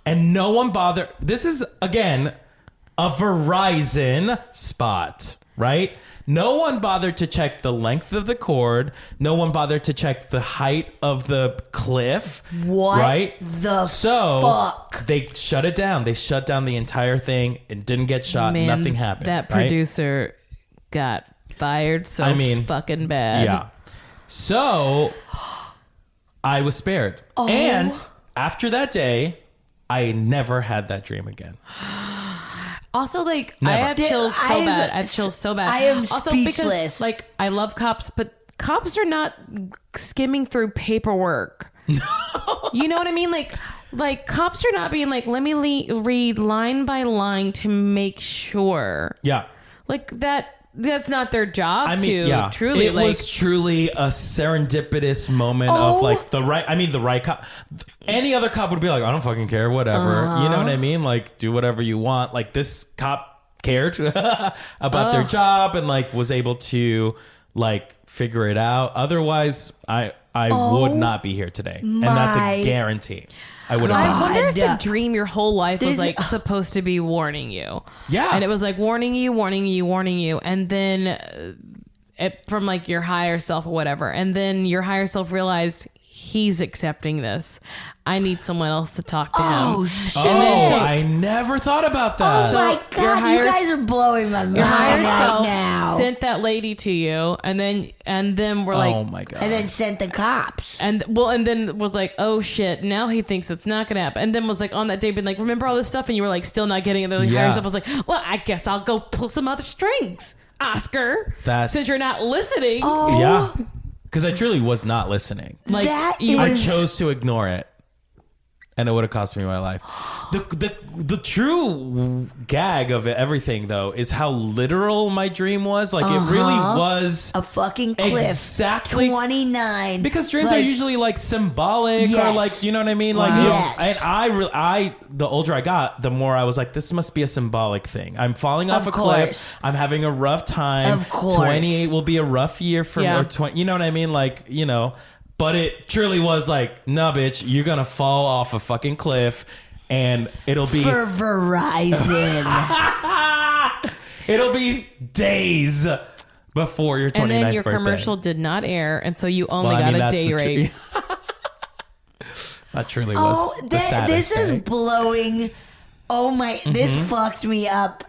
and no one bothered. This is again a Verizon spot, right? No one bothered to check the length of the cord. No one bothered to check the height of the cliff. What right? the so fuck? They shut it down. They shut down the entire thing. It didn't get shot. Man, Nothing happened. That right? producer got fired fucking bad. Yeah. So I was spared. And after that day, I never had that dream again. Also, like, Never. I have chills so bad. I have chills so bad. I am also speechless. because, like, I love cops, but cops are not skimming through paperwork. You know what I mean? Like cops are not being like, let me read line by line to make sure. Yeah. Like that's not their job. I mean, yeah. Truly, it was truly a serendipitous moment of like the right cop. Any other cop would be like, I don't fucking care, whatever. You know what I mean? Like, do whatever you want. Like, this cop cared about their job and like was able to like figure it out. Otherwise, I would not be here today, and that's a guarantee. I would have I died. wonder if the dream your whole life was This- like supposed to be warning you. Yeah. And it was like warning you. And then from like your higher self or whatever. And then your higher self realized he's accepting this. I need someone else to talk to him. Oh, shit. I never thought about that. Oh my your God, higher you guys are blowing my mind Your higher right self now. sent that lady to you, and then we're like, oh my God. And then sent the cops. and then was like, oh shit, now he thinks it's not gonna happen. And then was like on that day being like, remember all this stuff, and you were like still not getting it. The Yeah. higher self was like, well, I guess I'll go pull some other strings, Oscar. That's- since you're not listening. Oh, Yeah. Because I truly was not listening. Like that you I is- chose to ignore it, and it would have cost me my life. The true gag of everything, though, is how literal my dream was. Like, it really was a fucking cliff. exactly 29. because dreams are Like, usually like symbolic or Yes. like, you know what I mean? Like, Yes. and I the older I got, the more I was like, this must be a symbolic thing. I'm falling off Of a course. cliff. I'm having a rough time. Of course. 28 will be a rough year for Yeah. or 20. You know what I mean? Like, you know. But it truly was like, nah, bitch, you're gonna fall off a fucking cliff, and it'll be for Verizon. it'll be days before your 29th and then your birthday. commercial did not air, and so you only Well, I got mean, a that's day the rate. That truly was Oh, the this saddest is day. blowing. Oh my, this fucked me up.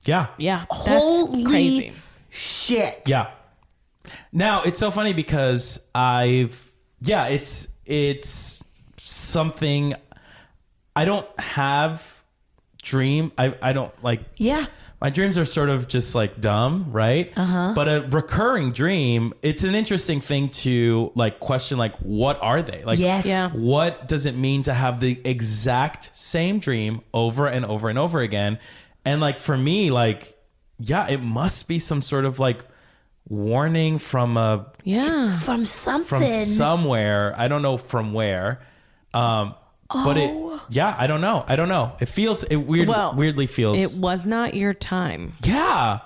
Yeah. Yeah, that's Holy crazy. shit. Yeah. Now it's so funny because it's something I don't have I don't like. Yeah. My dreams are sort of just like dumb, right? But a recurring dream, it's an interesting thing to like question, like, what are they? Like, Yes. Yeah. what does it mean to have the exact same dream over and over and over again? And like, for me, like, yeah, it must be some sort of like warning from Yeah. From something. from somewhere. I don't know from where. But I don't know. It feels, weirdly feels. It was not your time. Yeah.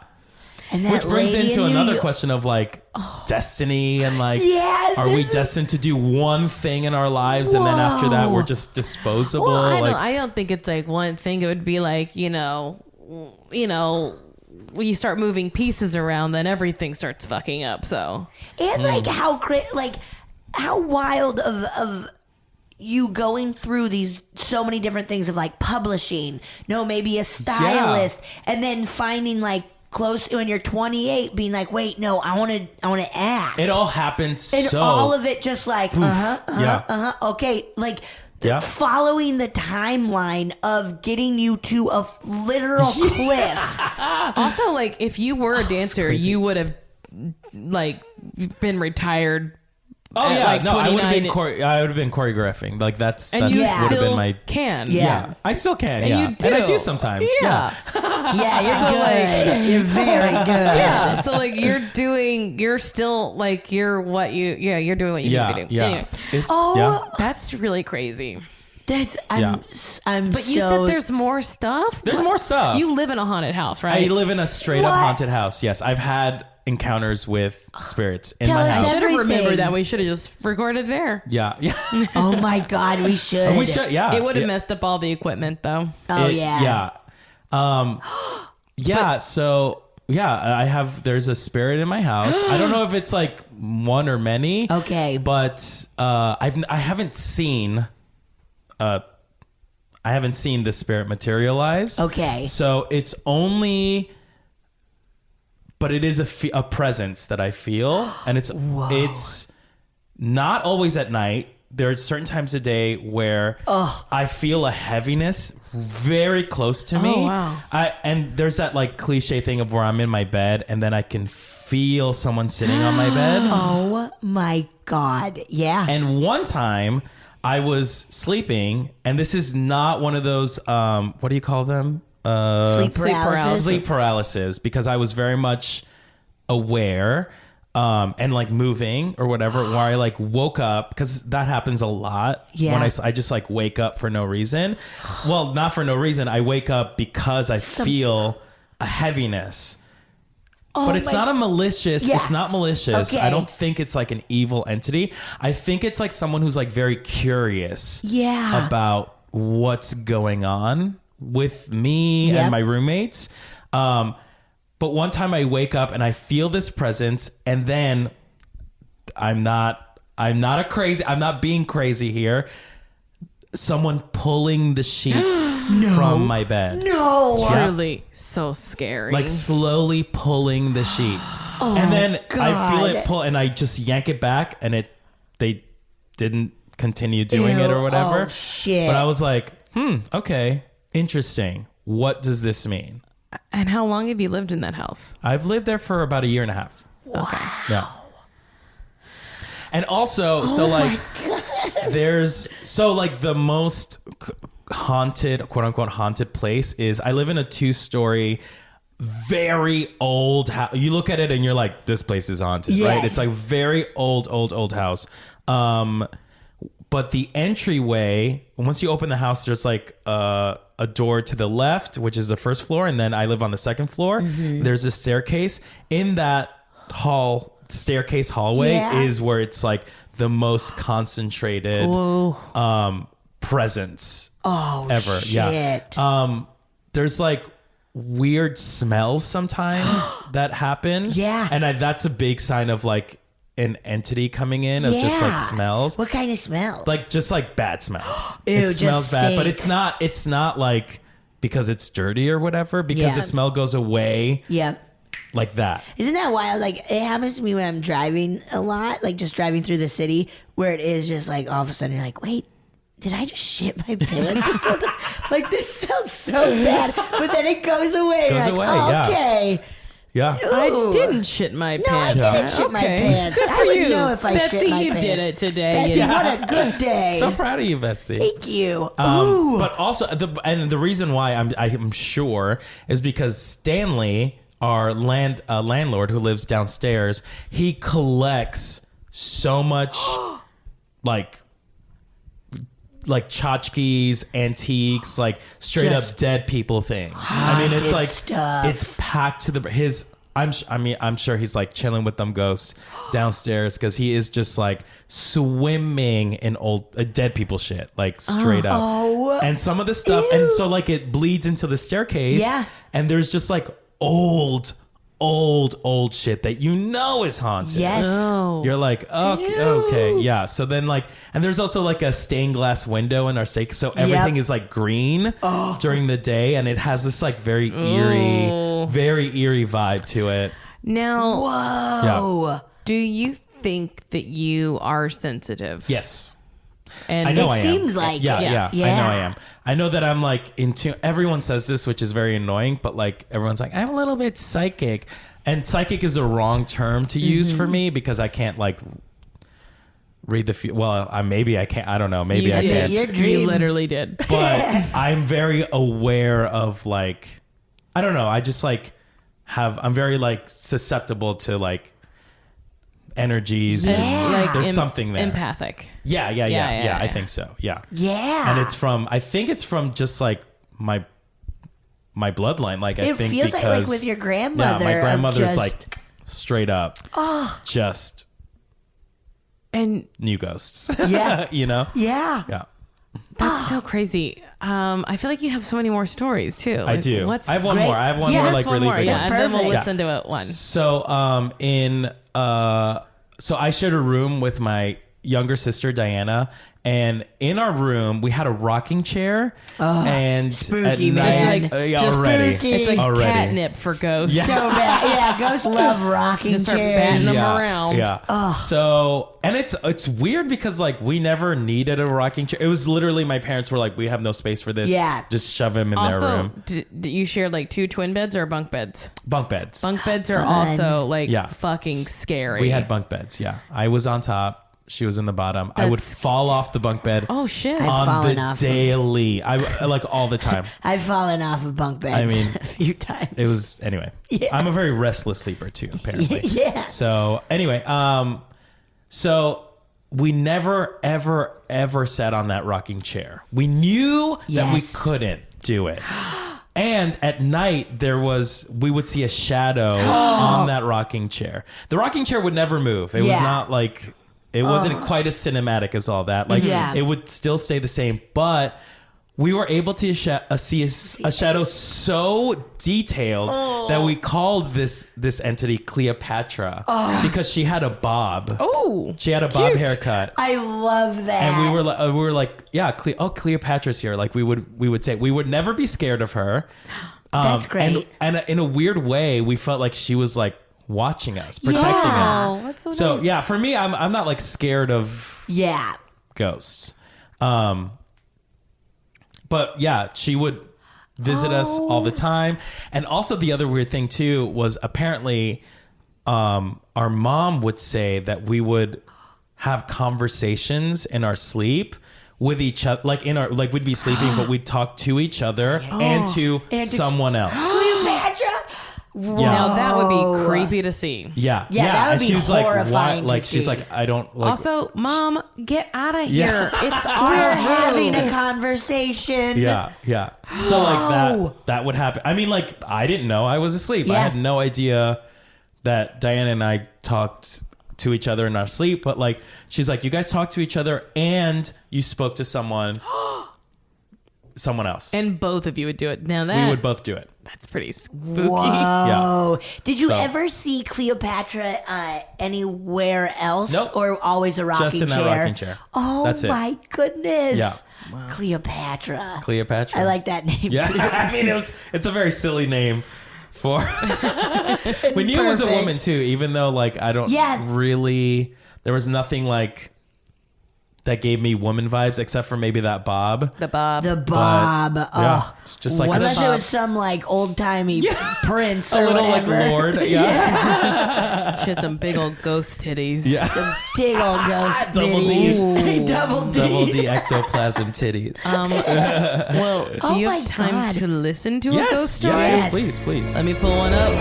And that Which brings lady into in New another York- question of like destiny and like, Yeah, are we this is- destined to do one thing in our lives and then after that we're just disposable? Well, like, I don't think it's like one thing. It would be like, you know, when you start moving pieces around, then everything starts fucking up. So And like how wild of you going through these so many different things of like publishing, maybe a stylist, and then finding like close when you're 28, being like, wait, no, I want to act. it all happens and so. all of it just like, okay, like. Yeah. Following the timeline of getting you to a literal cliff. also, like, if you were a dancer, crazy. you would have like been retired. Oh at, yeah, like, no, I would have 29. been I would have been choreographing. Like that's And that you would have still been my can. Yeah. I still can. And yeah, you do. and I do sometimes. Yeah. Yeah, you're good. You're very good. Yeah. So like you're still like you're doing what you Yeah, need to do. yeah. Anyway, Yeah. that's really crazy. I'm But you so, said there's more stuff? There's more stuff. You live in a haunted house, right? I live in a straight up What? haunted house. Yes, I've had encounters with spirits in Tell my us house. I should have Everything. remembered that. We should have just recorded there. Yeah, yeah. oh my God, we should. We should. Yeah, It would have yeah. messed up all the equipment though. Oh It- yeah. Yeah. Yeah. So yeah, there's a spirit in my house. I don't know if it's like one or many. Okay. But I haven't seen the spirit materialize. Okay. So it's only, but it is a presence that I feel, and it's not always at night. There are certain times a day where I feel a heaviness very close to me. Oh, wow. And there's that like cliche thing of where I'm in my bed and then I can feel someone sitting on my bed. Oh my God. Yeah. And one time I was sleeping, and this is not one of those, what do you call them? Sleep paralysis. Sleep paralysis, because I was very much aware and like moving or whatever, where I like woke up, because that happens a lot. Yeah. When I just like wake up for no reason. Well, not for no reason. I wake up because I feel a heaviness. But it's not a malicious. Yeah. It's not malicious. Okay. I don't think it's like an evil entity. I think it's like someone who's like very curious Yeah. about what's going on with me Yep. and my roommates. But one time I wake up and I feel this presence, and then I'm not being crazy here. Someone pulling the sheets from my bed. no. Truly so scary. Like slowly pulling the sheets. And then I feel God. it pull, and I just yank it back, and they didn't continue doing it or Ew. whatever. Oh, shit. But I was like, okay, interesting. What does this mean? And how long have you lived in that house? I've lived there for about 1.5 years. Wow. Yeah. And also, the most haunted, quote unquote, haunted place is, I live in a 2-story, very old house. You look at it and you're like, this place is haunted, Yes. right? It's like very old house. But the entryway, once you open the house, there's like a door to the left, which is the first floor. And then I live on the second floor. Mm-hmm. There's a staircase. In that staircase hallway Yeah. is where it's like the most concentrated presence ever. Shit. Yeah. There's like weird smells sometimes that happen. Yeah. And that's a big sign of like an entity coming in, of just like Yeah. smells. What kind of smells? Like just like bad smells. Ew, It just smells bad, but stink. it's not like because it's dirty or whatever, because Yeah. the smell goes away Yep. like that. Isn't that wild? Like, it happens to me when I'm driving a lot, like just driving through the city, where it is just like all of a sudden you're like, wait, did I just shit my pants or something? Like, this smells so bad. But then it goes away. Goes You're away, like, yeah. okay. Yeah. I Ooh. didn't shit my No, I pants. didn't shit my pants. Good I for would you. know if I Betsy, shit my you pants. did it today. Betsy, you know? what a good day. So proud of you, Betsy. Thank you. Ooh. But also, the reason why I'm sure is because Stanley, our landlord who lives downstairs, he collects so much like tchotchkes, antiques, like straight Just up dead people things. I mean, it's haunted like stuff. it's packed to the I'm sure he's like chilling with them ghosts downstairs because he is just like swimming in old dead people shit, like straight up. Oh, and some of the stuff, and so like it bleeds into the staircase. Yeah. And there's just like old shit that you know is haunted. Yes. Oh. You're like, okay, yeah. So then like, and there's also like a stained glass window in our stake, so everything is like green during the day, and it has this like very eerie vibe to it. Now, Whoa. do you think that you are sensitive? Yes. And I know It I am. seems like yeah, it. yeah, Yeah. I know I am. I know that I'm like in tune. Everyone says this, which is very annoying, but like everyone's like, I'm a little bit psychic. And psychic is a wrong term to use for me because I can't like read the maybe I can't. I don't know. Maybe you I did. can't. Your You dream. literally did. But I'm very aware of like, I don't know. I just like I'm very like susceptible to like energies. Yeah. And Like there's something there. Empathic. Yeah. Yeah. I think so. Yeah. Yeah. And I think it's from just like my bloodline. Like I It think feels because like with your grandmother. Yeah, my of grandmother's just- like straight up, just And new ghosts. Yeah. You know. Yeah. Yeah, that's so crazy. I feel like you have so many more stories too. I Like, do. What's I have one great. more. I have one Yeah, more that's like one really more, big. yeah, one. and then we'll perfect. listen to it one. So I shared a room with my younger sister Diana, and in our room we had a rocking chair. And spooky, at man. night, It's like- yeah, just already, spooky. It's like already. catnip for ghosts. Yeah. So bad. Yeah, ghosts love rocking Just start chairs. batting them around. Yeah. So, and it's weird because like we never needed a rocking chair. It was literally my parents were like, we have no space for this. Yeah. Just shove him in their Also, room. do you share like two twin beds or bunk beds? Bunk beds. Bunk beds are Fun. also like Yeah. fucking scary. We had bunk beds. Yeah. I was on top. She was in the bottom. I would That's- fall off the bunk bed. Oh shit. I've on fallen the off of- daily. I like all the time. I've fallen off of bunk beds I mean, a few times. It was anyway. Yeah. I'm a very restless sleeper too, apparently. Yeah. So anyway, so we never ever sat on that rocking chair. We knew that we Yes. couldn't do it. And at night we would see a shadow on that rocking chair. The rocking chair would never move. It was Yeah. not like it wasn't quite as cinematic as all that. Like Yeah. it would still stay the same, but we were able to see a shadow so detailed that we called this entity Cleopatra because she had a bob. Oh, She had a bob cute. haircut. I love that. And we were like, yeah, Cleopatra's here. Like we would say we would never be scared of her. That's great. And in a weird way, we felt like she was like watching us, protecting Yeah. us. Oh, that's so So nice. yeah, for me, I'm not like scared of Yeah. ghosts. But yeah, she would visit us all the time. And also the other weird thing too was apparently our mom would say that we would have conversations in our sleep with each other, like we'd be sleeping, but we'd talk to each other and to someone else. Cleopatra? Now that would be creepy to see. Yeah. Yeah, that would and be she was like, horrifying to Like she's see. like, I don't like. Also, Mom, get out of Yeah. here. It's We're our having room. a conversation. Yeah. So like that would happen. I mean, like I didn't know I was asleep. I Yeah. had no idea that Diana and I talked to each other in our sleep. But like, she's like, you guys talked to each other and you spoke to someone else. And both of you would do it. Now that We would both do it. that's pretty spooky. Whoa. Did you So- ever see Cleopatra anywhere else? Nope. Or always a rocking Just in chair? that rocking chair. Oh That's it. my goodness. Yeah. Cleopatra. Cleopatra. I like that name Yeah. too. I mean, it's a very silly name for. We knew it was a perfect. woman too, even though like I don't Yeah. really. There was nothing like that gave me woman vibes, except for maybe that bob. The bob. The bob. Yeah, it's just like Unless it was some like old timey prince or a little whatever. like lord. Yeah. She had some big old ghost titties. Yeah. Some big old ghost Double D. bitties. Double D. Double D ectoplasm titties. Well, do Oh you my have time God. to listen to a ghost yes, story? yes, please. Let me pull one up.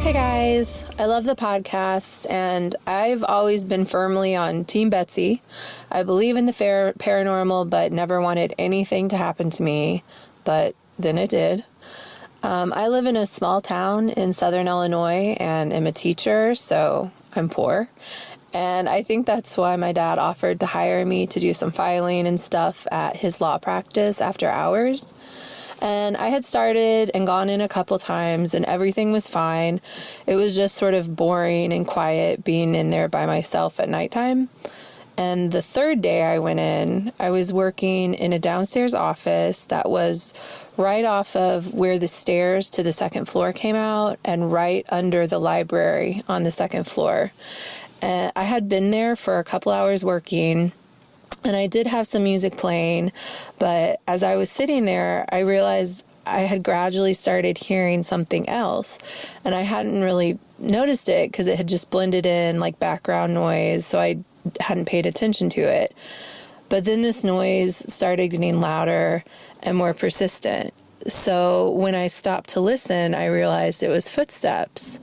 Hey guys, I love the podcast, and I've always been firmly on Team Betsy. I believe in the paranormal, but never wanted anything to happen to me, but then it did. I live in a small town in southern Illinois and am a teacher, so I'm poor. And I think that's why my dad offered to hire me to do some filing and stuff at his law practice after hours. And I had started and gone in a couple times and everything was fine. It was just sort of boring and quiet being in there by myself at nighttime. And the third day I went in, I was working in a downstairs office that was right off of where the stairs to the second floor came out and right under the library on the second floor. And I had been there for a couple hours working, and I did have some music playing, but as I was sitting there, I realized I had gradually started hearing something else, and I hadn't really noticed it because it had just blended in like background noise, so I hadn't paid attention to it. But then this noise started getting louder and more persistent. So when I stopped to listen, I realized it was footsteps,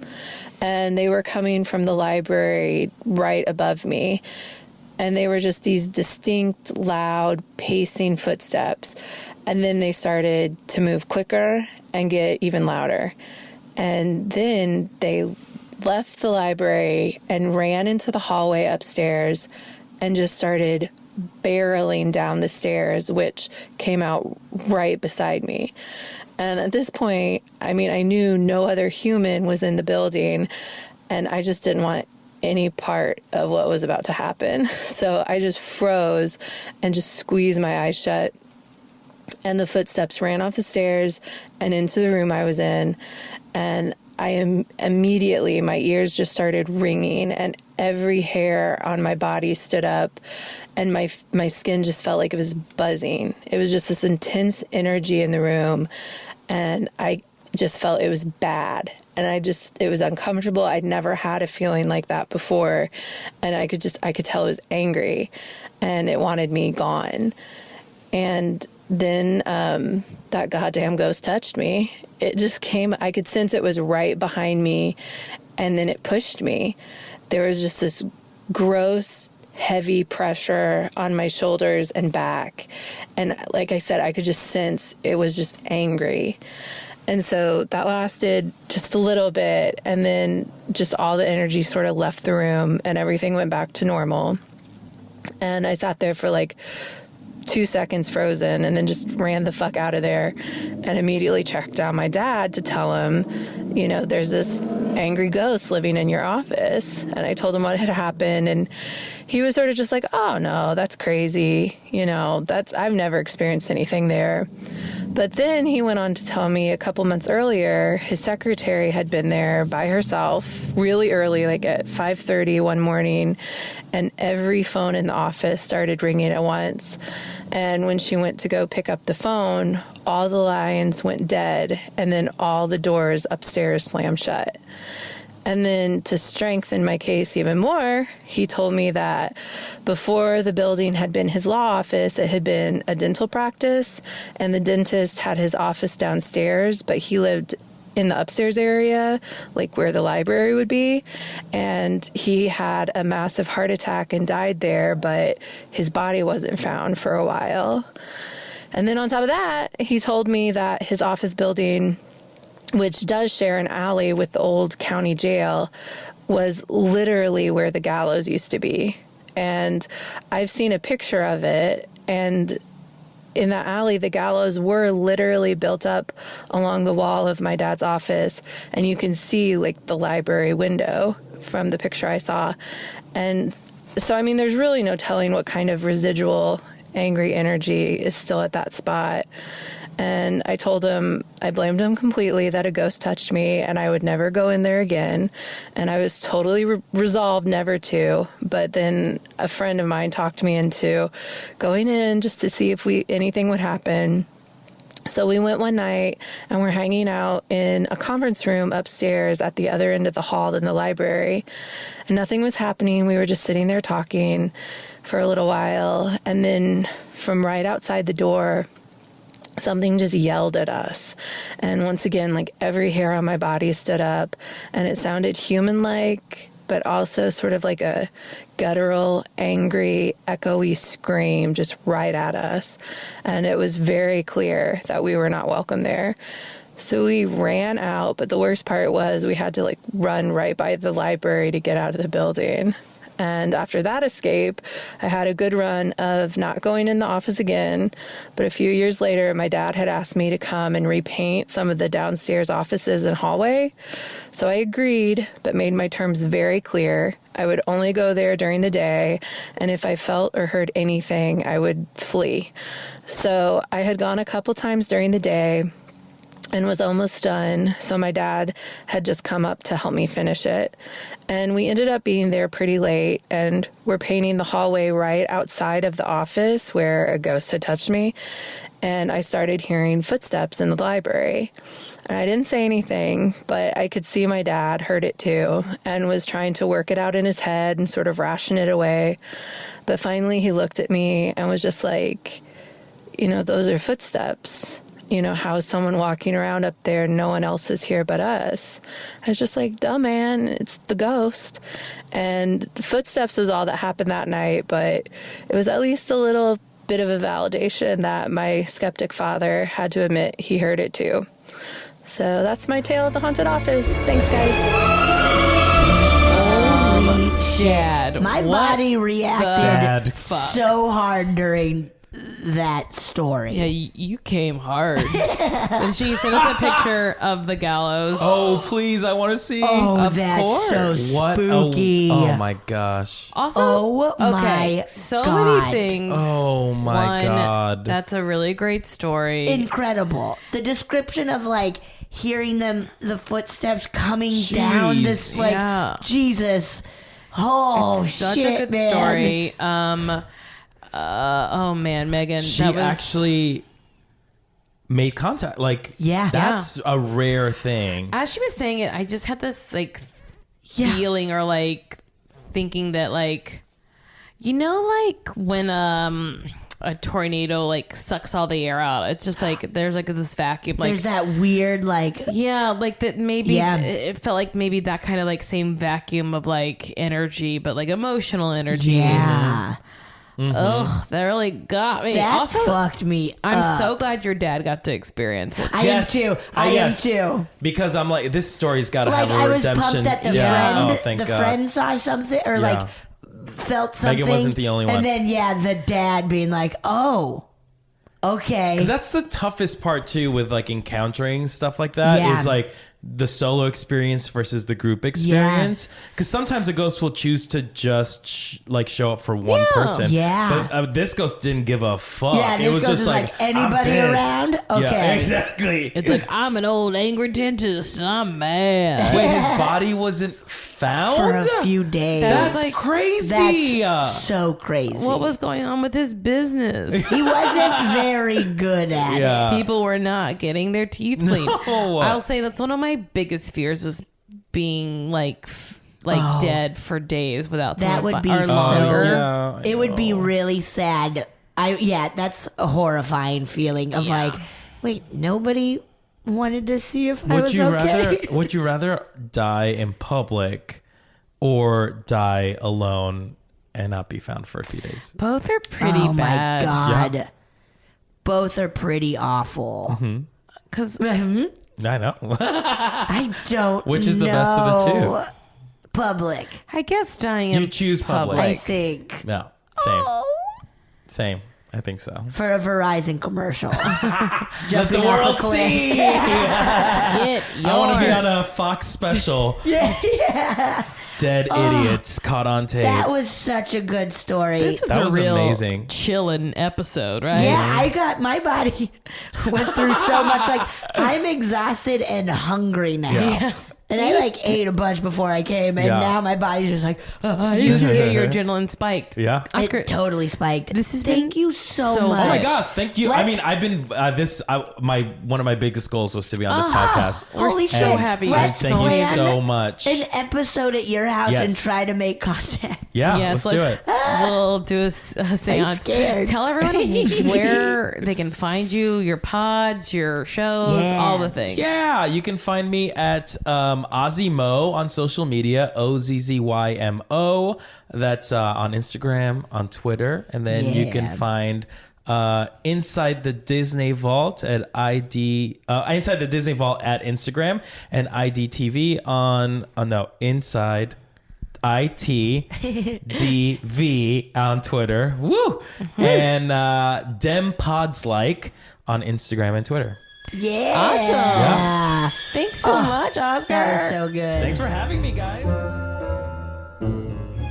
and they were coming from the library right above me. And they were just these distinct, loud, pacing footsteps. And then they started to move quicker and get even louder. And then they left the library and ran into the hallway upstairs and just started barreling down the stairs, which came out right beside me. And at this point, I mean, I knew no other human was in the building, and I just didn't want any part of what was about to happen. So I just froze and just squeezed my eyes shut. And the footsteps ran off the stairs and into the room I was in. And I am immediately, my ears just started ringing and every hair on my body stood up and my skin just felt like it was buzzing. It was just this intense energy in the room. And I just felt it was bad. And it was uncomfortable. I'd never had a feeling like that before. And I could tell it was angry and it wanted me gone. And then that goddamn ghost touched me. It just came, I could sense it was right behind me. And then it pushed me. There was just this gross, heavy pressure on my shoulders and back. And like I said, I could just sense it was just angry. And so that lasted just a little bit, and then just all the energy sort of left the room and everything went back to normal. And I sat there for like 2 seconds frozen and then just ran the fuck out of there and immediately tracked down my dad to tell him, you know, there's this angry ghost living in your office. And I told him what had happened, and he was sort of just like, oh no, that's crazy. You know, I've never experienced anything there. But then he went on to tell me a couple months earlier, his secretary had been there by herself really early, like at 5:30 one morning, and every phone in the office started ringing at once. And when she went to go pick up the phone, all the lines went dead, and then all the doors upstairs slammed shut. And then to strengthen my case even more, he told me that before the building had been his law office, it had been a dental practice, and the dentist had his office downstairs, but he lived in the upstairs area, like where the library would be, and he had a massive heart attack and died there, but his body wasn't found for a while. And then on top of that, he told me that his office building, which does share an alley with the old county jail, was literally where the gallows used to be. And I've seen a picture of it, and in that alley, the gallows were literally built up along the wall of my dad's office, and you can see like the library window from the picture I saw. And so, I mean, there's really no telling what kind of residual angry energy is still at that spot. And I told him, I blamed him completely that a ghost touched me and I would never go in there again. And I was totally resolved never to. But then a friend of mine talked me into going in just to see if anything would happen. So we went one night and we're hanging out in a conference room upstairs at the other end of the hall in the library. And nothing was happening. We were just sitting there talking for a little while. And then from right outside the door, something just yelled at us. And once again, like every hair on my body stood up, and it sounded human-like, but also sort of like a guttural, angry, echoey scream just right at us. And it was very clear that we were not welcome there. So we ran out, but the worst part was we had to like run right by the library to get out of the building. And after that escape, I had a good run of not going in the office again. But a few years later, my dad had asked me to come and repaint some of the downstairs offices and hallway. So I agreed, but made my terms very clear. I would only go there during the day, and if I felt or heard anything, I would flee. So I had gone a couple times during the day and was almost done, so my dad had just come up to help me finish it. And we ended up being there pretty late, and we're painting the hallway right outside of the office where a ghost had touched me, and I started hearing footsteps in the library. And I didn't say anything, but I could see my dad heard it too, and was trying to work it out in his head and sort of ration it away. But finally he looked at me and was just like, those are footsteps. How is someone walking around up there? No one else is here but us. I was just like, duh, man, it's the ghost. And the footsteps was all that happened that night, but it was at least a little bit of a validation that my skeptic father had to admit he heard it too. So that's my tale of the haunted office. Thanks, guys. Holy shit. Dad, My what body reacted Dad. so hard during that story. Yeah, you came hard. And she sent us a picture of the gallows. Oh, please, I want to see. Oh, Of that's so course. What spooky. oh my gosh. Also, Oh my so God. many things. Oh my One, God. That's a really great story. Incredible. The description of like hearing the footsteps coming down this like Yeah. Jesus. Oh Such shit, a good man. story. Oh man, Megan, She that was actually made contact. Like, Yeah. that's a rare thing. as she was saying it, I just had this like Yeah. feeling or like thinking that like like when a tornado like sucks all the air out. It's just like there's like this vacuum. Like There's that weird like yeah, like that maybe Yeah. it felt like maybe that kind of like same vacuum of like energy, but like emotional energy. yeah. Ugh, that really got me. That Also, fucked me I'm up. so glad your dad got to experience it. I am too. I am yes. too. Because I'm like, this story's got to Like have a I was redemption. pumped that the yeah. friend Oh, thank God. friend saw something or like felt something. Megan wasn't the only one. And then the dad being like, "Oh, okay." Because that's the toughest part too with like encountering stuff like that Yeah. is like the solo experience versus the group experience. Because sometimes a ghost will choose to just show up for one person. Yeah. But this ghost didn't give a fuck. Yeah, this it was ghost just is like like, anybody I'm pissed. around? Yeah, Okay. exactly. It's like I'm an old angry dentist and I'm mad. Wait, his body wasn't found for a few days. That's like- crazy. That's so crazy. What was going on with his business? He wasn't very good at it. yeah. People were not getting their teeth cleaned. No. I'll say that's one of my biggest fears is being like dead for days without That someone would be or so. longer. yeah, I It would be know. really sad. That's a horrifying feeling of like, wait, nobody wanted to see if I was okay. Would you rather die in public or die alone and not be found for a few days? Both are pretty Oh bad. my God. Yeah. Both are pretty awful. Because I know. I don't Which is the best of the know. Public, I guess dying You in choose public. I think. No, same. Oh. Same. I think so. For a Verizon commercial. Let Jumping the off a world cliff. see. Get I want to be your- on a Fox special. Yeah. Dead idiots caught on tape. That was such a good story. This is That a was real amazing. chillin' episode, right? Yeah, I got my body went through so much. Like, I'm exhausted and hungry now. Yeah. And I ate a bunch before I came, and Yeah. now my body's just like, Your adrenaline spiked. Yeah. Oscar, it totally spiked. This has Thank been you so so- much. Oh my gosh, thank you. I Let's- mean, I've been one of my biggest goals was to be on this podcast. Holy so shit. happy you're Let's Thank you plan so much. an episode at your house Yes. and try to make content. Yeah, Yes, let's do it. We'll do a seance. scared. Tell everyone where they can find you, your pods, your shows, Yeah. all the things. Yeah, you can find me at Ozzymo on social media, OZZYMO. That's on Instagram, on Twitter, and then you can Yeah. find Inside the Disney Vault at Inside the Disney Vault at Instagram, and IDTV on Inside ITDV on Twitter. Woo! And Dem Pods Like on Instagram and Twitter. Yeah. Awesome. Yeah. Thanks so much, Oscar. That was so good. Thanks for having me, guys.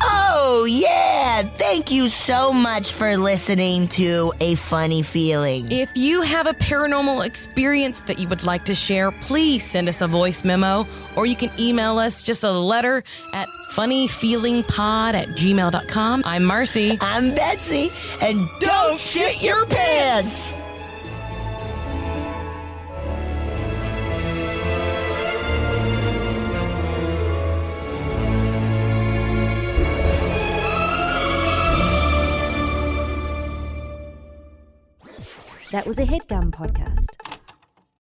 Oh, yeah. Thank you so much for listening to A Funny Feeling. If you have a paranormal experience that you would like to share, please send us a voice memo, or you can email us just a letter at funnyfeelingpod@gmail.com. I'm Marcy. I'm Betsy, and don't shit your pants. That was a HeadGum podcast.